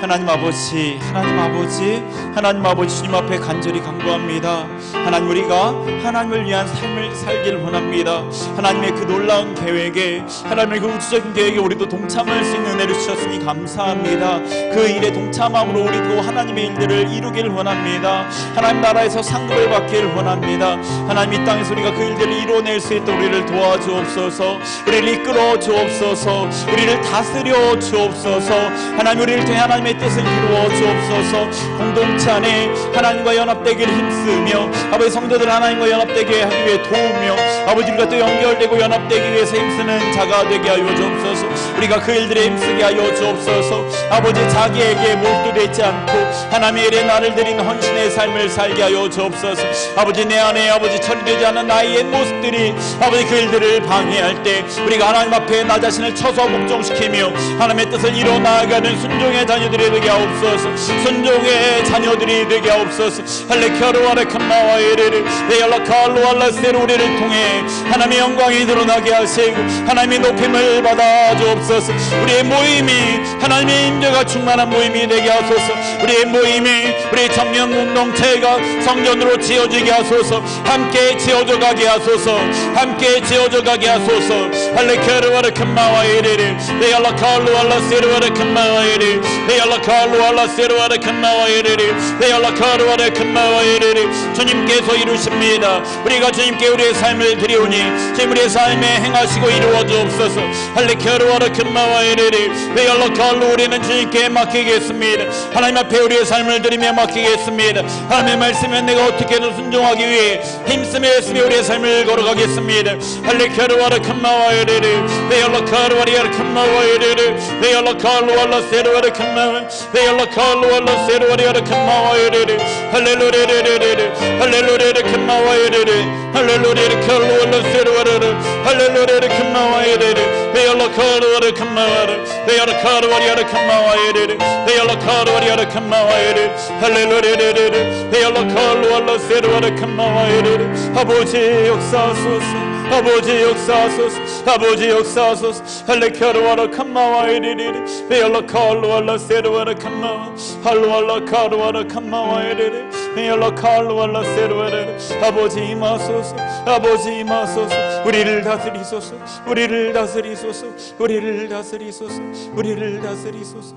하나님 아버지, 하나님 아버지, 하나님 아버지, 주님 앞에 간절히 간구합니다. 하나님, 우리가 하나님을 위한 삶을 살기를 원합니다. 하나님의 그 놀라운 계획에, 하나님의 그 우주적인 계획에 우리도 동참할 수 있는 은혜를 주셨으니 감사합니다. 그 일에 동참함으로 우리도 하나님의 일들을 이루기를 원합니다. 하나님 나라에서 상급을 받기를 원합니다. 하나님, 이 땅에서 우리가 그 일들을 이루어낼 수 있도록 우리를 도와주옵소서. 우리를 이끌어 주옵소서. 우리를 다스려 주옵소서. 하나님, 우리를 통해 하나님의 뜻을 이루어 주옵소서. 공동체 안에 하나님과 연합되기를 힘쓰며 아버지, 성도들 하나님과 연합되게 하기 위해 도우며 아버지, 우리가 또 연결되고 연합되기 위해서 힘쓰는 자가 되게 하여 주옵소서. 우리가 그 일들에 힘쓰게 하여 주옵소서. 아버지, 자기에게 몰두되지 않고 하나님의 일에 나를 드리는 헌신의 삶을 살게 하여 주옵소서. 아버지, 내 안에 아버지 처리되지 않은 나의 옛 모습들이 아버지 그 일들을 방해할 때 우리가 하나님 앞에 나 자신을 처소 복종시키며 하나님의 뜻을 이뤄 나아가는 순종의 자녀들이 되게 하옵소서. 순종의 자녀들이 되게 하옵소서. 할레카루아레 칸마와에레레 네알라칼루알라세로 우리를 통해 하나님의 영광이 드러나게 하시고 하나님의 높임을 받아 주옵소서. 우리의 모임이 하나님의 임재가 충만한 모임이 되게 하소서. 우리의 모임이 우리 청년 공동체가 성전으로 지어지게 하소서. 함께 지어져 가게 하소서. 함께 지어져 가게 하소서. 할레카루아레 칸마와에레레 네알라칼루알라세로아레 칸마와에레 네알라칼루알라세로아레 칸마와에레레 네알라칼루아레 칸마와에레레 주님께서 이루십니다. 우리가 주님께 우리의 삶을 드리오니 주님 우리의 삶에 행하시고 이루어 주옵소서. 할레카루아레 칸마와에레레 네알라칼루 우리는 주님께 맡기겠습니다. 하나님 앞에 우리의 삶을 드리며 맡기겠습니다. 하나님의 말씀에 내가 어떻게든 순종하기 위해 힘쓰며 애쓰며 우리의 삶을 걸어가겠습니다. 할레카루아레 칸마와에레레 네알라칼루아레 칸마와에레레 네알라칼루알라세로아레 칸마와 네알라칼루알라세로아레 칸마와에레레 할렐루레레레레 할렐루레레 칸마와에레레 할렐루레레 칼루알라세로아레레 할렐루레레 칸마와에레레 네알라칼루아레 칸마와레 네알라칼루아레 칸마와에레레 네알라칼루아레 칸마와에레레 할렐루레레레 네알라칼루알라세로아레 칸마와에레레 아버지 역사하소서. 아버지 역사하소서. 아버지 역사하소서. 할레카루아라 칸마와에레레 베알라칼루알라 세루아라 칸마와 할루알라 카루아라 칸마와에레레 베알라칼루알라 세루아레 아버지 임하소서. 아버지 임하소서. 우리를 다스리소서. 우리를 다스리소서. 우리를 다스리소서. 우리를 다스리소서.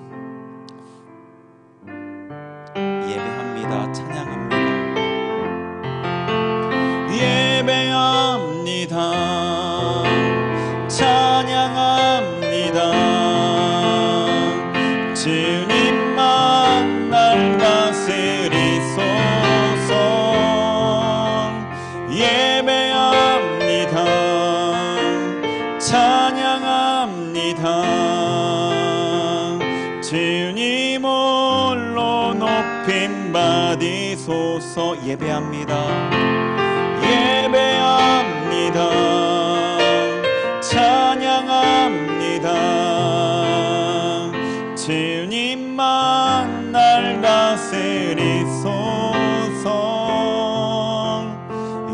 예배합니다. 찬양합니다. 예배합니다. 찬양합니다. 주님만 날 다스리소서. 예배합니다. 찬양합니다. 주님 홀로 높임받 받으소서. 예배합니다. 예배합니다. 찬양합니다. 주님만 날 다스리소서.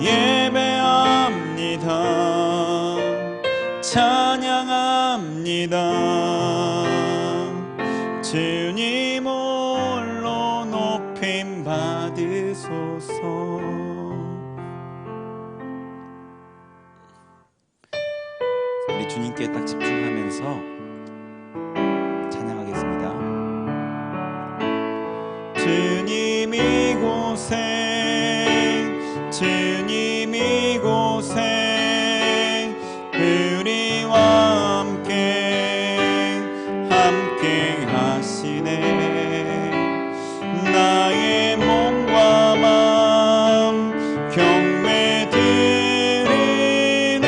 예배합니다. 찬양합니다. 주님 홀로 높임 받으소서. 우리 주님께 딱 집중하면서 찬양하겠습니다. 주님 이곳에, 주님 이곳에 우리와 함께 하시네. 나의 몸과 마음 경배 드리네.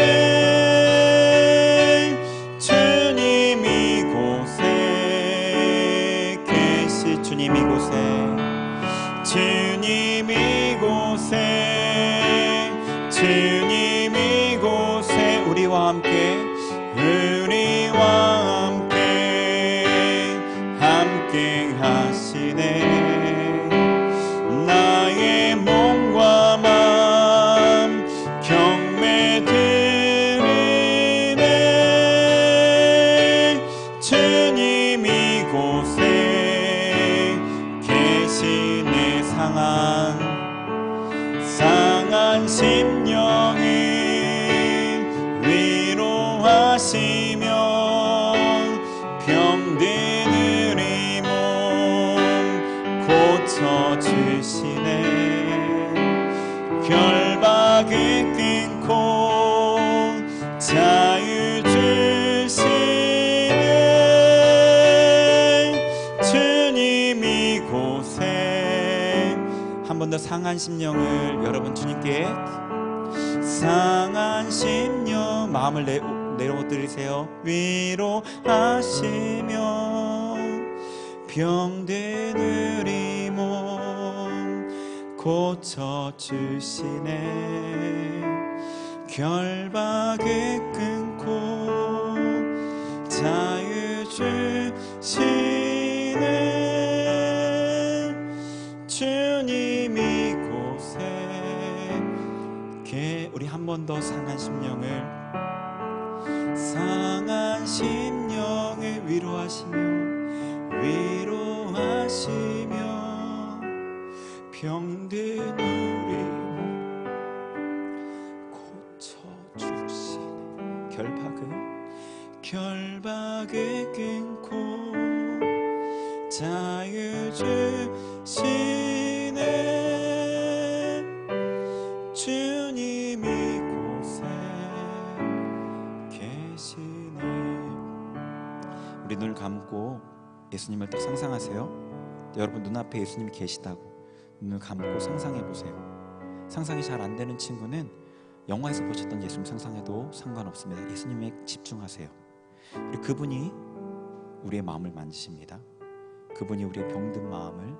주님 이곳에 계시, 주님 이곳에, 주님 이곳에, 주님 이곳에 우리와 함께, 우리와 함께 하시네. 나의 몸과 마음 경배 드리네. 주님 이곳에 계시네. 상한 심령을 위로하시며 병든 우리 몸 고쳐주시네. 결박을 끊고 자유 주시네. 주님 이곳에. 한 번 더 상한 심령을 여러분 주님께, 상한 심령 마음을 내려드리세요. 위로하시며 병든 우리 몸 고쳐주시네. 결박을 끊고 자유 주시네. 주님 이곳에. 우리 한 번 더 상한 심령을 위로하시며 병든 우리 고쳐주시네. 결박을 끊고 자유 주시네. 주님 이곳에 계시네. 우리 눈을 감고 예수님을 딱 상상하세요. 여러분 눈앞에 예수님이 계시다고 눈을 감고 상상해 보세요. 상상이 잘 안 되는 친구는 영화에서 보셨던 예수님 상상해도 상관없습니다. 예수님에 집중하세요. 그리고 그분이 우리의 마음을 만지십니다. 그분이 우리의 병든 마음을,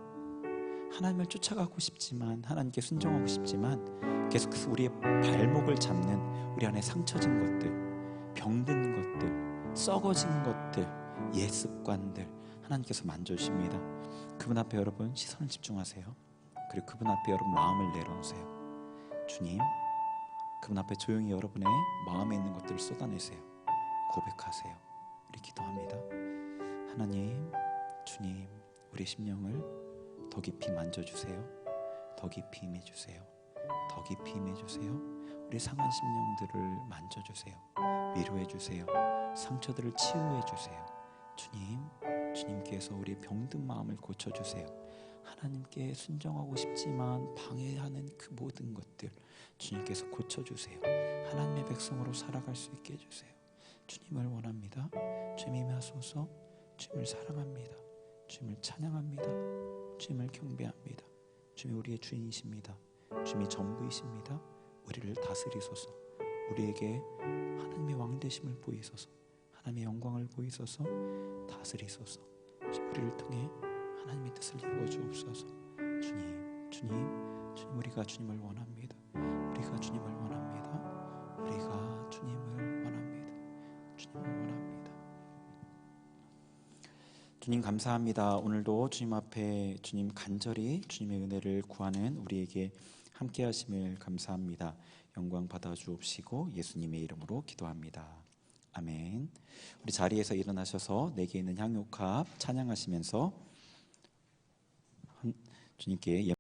하나님을 쫓아가고 싶지만, 하나님께 순종하고 싶지만 계속해서 우리의 발목을 잡는 우리 안에 상처진 것들, 병든 것들, 썩어진 것들, 옛 습관들 하나님께서 만져주십니다. 그분 앞에 여러분 시선을 집중하세요. 그리고 그분 앞에 여러분 마음을 내려놓으세요. 주님, 그분 앞에 조용히 여러분의 마음에 있는 것들을 쏟아내세요. 고백하세요. 우리 기도합니다. 하나님, 주님, 우리 심령을 더 깊이 만져주세요. 더 깊이 임해주세요. 더 깊이 임해주세요. 우리 상한 심령들을 만져주세요. 위로해주세요. 상처들을 치유해주세요. 주님, 주님께서 우리 병든 마음을 고쳐주세요. 하나님께 순종하고 싶지만 방해하는 그 모든 것들 주님께서 고쳐주세요. 하나님의 백성으로 살아갈 수 있게 해주세요. 주님을 원합니다. 주님 임하소서. 주님을 사랑합니다. 주님을 찬양합니다. 주님을 경배합니다. 주님이 우리의 주인이십니다. 주님이 전부이십니다. 우리를 다스리소서. 우리에게 하나님의 왕되심을 보이소서. 하나님의 영광을 보이소서. 다스리소서. 우리를 통해 하나님의 뜻을 이루어 주옵소서. 주님, 주님 우리가 주님을 원합니다. 우리가 주님을 원합니다. 우리가 주님을 원합니다. 주님을 원합니다. 주님 감사합니다. 오늘도 주님 앞에 주님 간절히 주님의 은혜를 구하는 우리에게 함께 하심을 감사합니다. 영광 받아 주옵시고 예수님의 이름으로 기도합니다. 아멘. 우리 자리에서 일어나셔서 내게 있는 향유값 찬양하시면서 주님께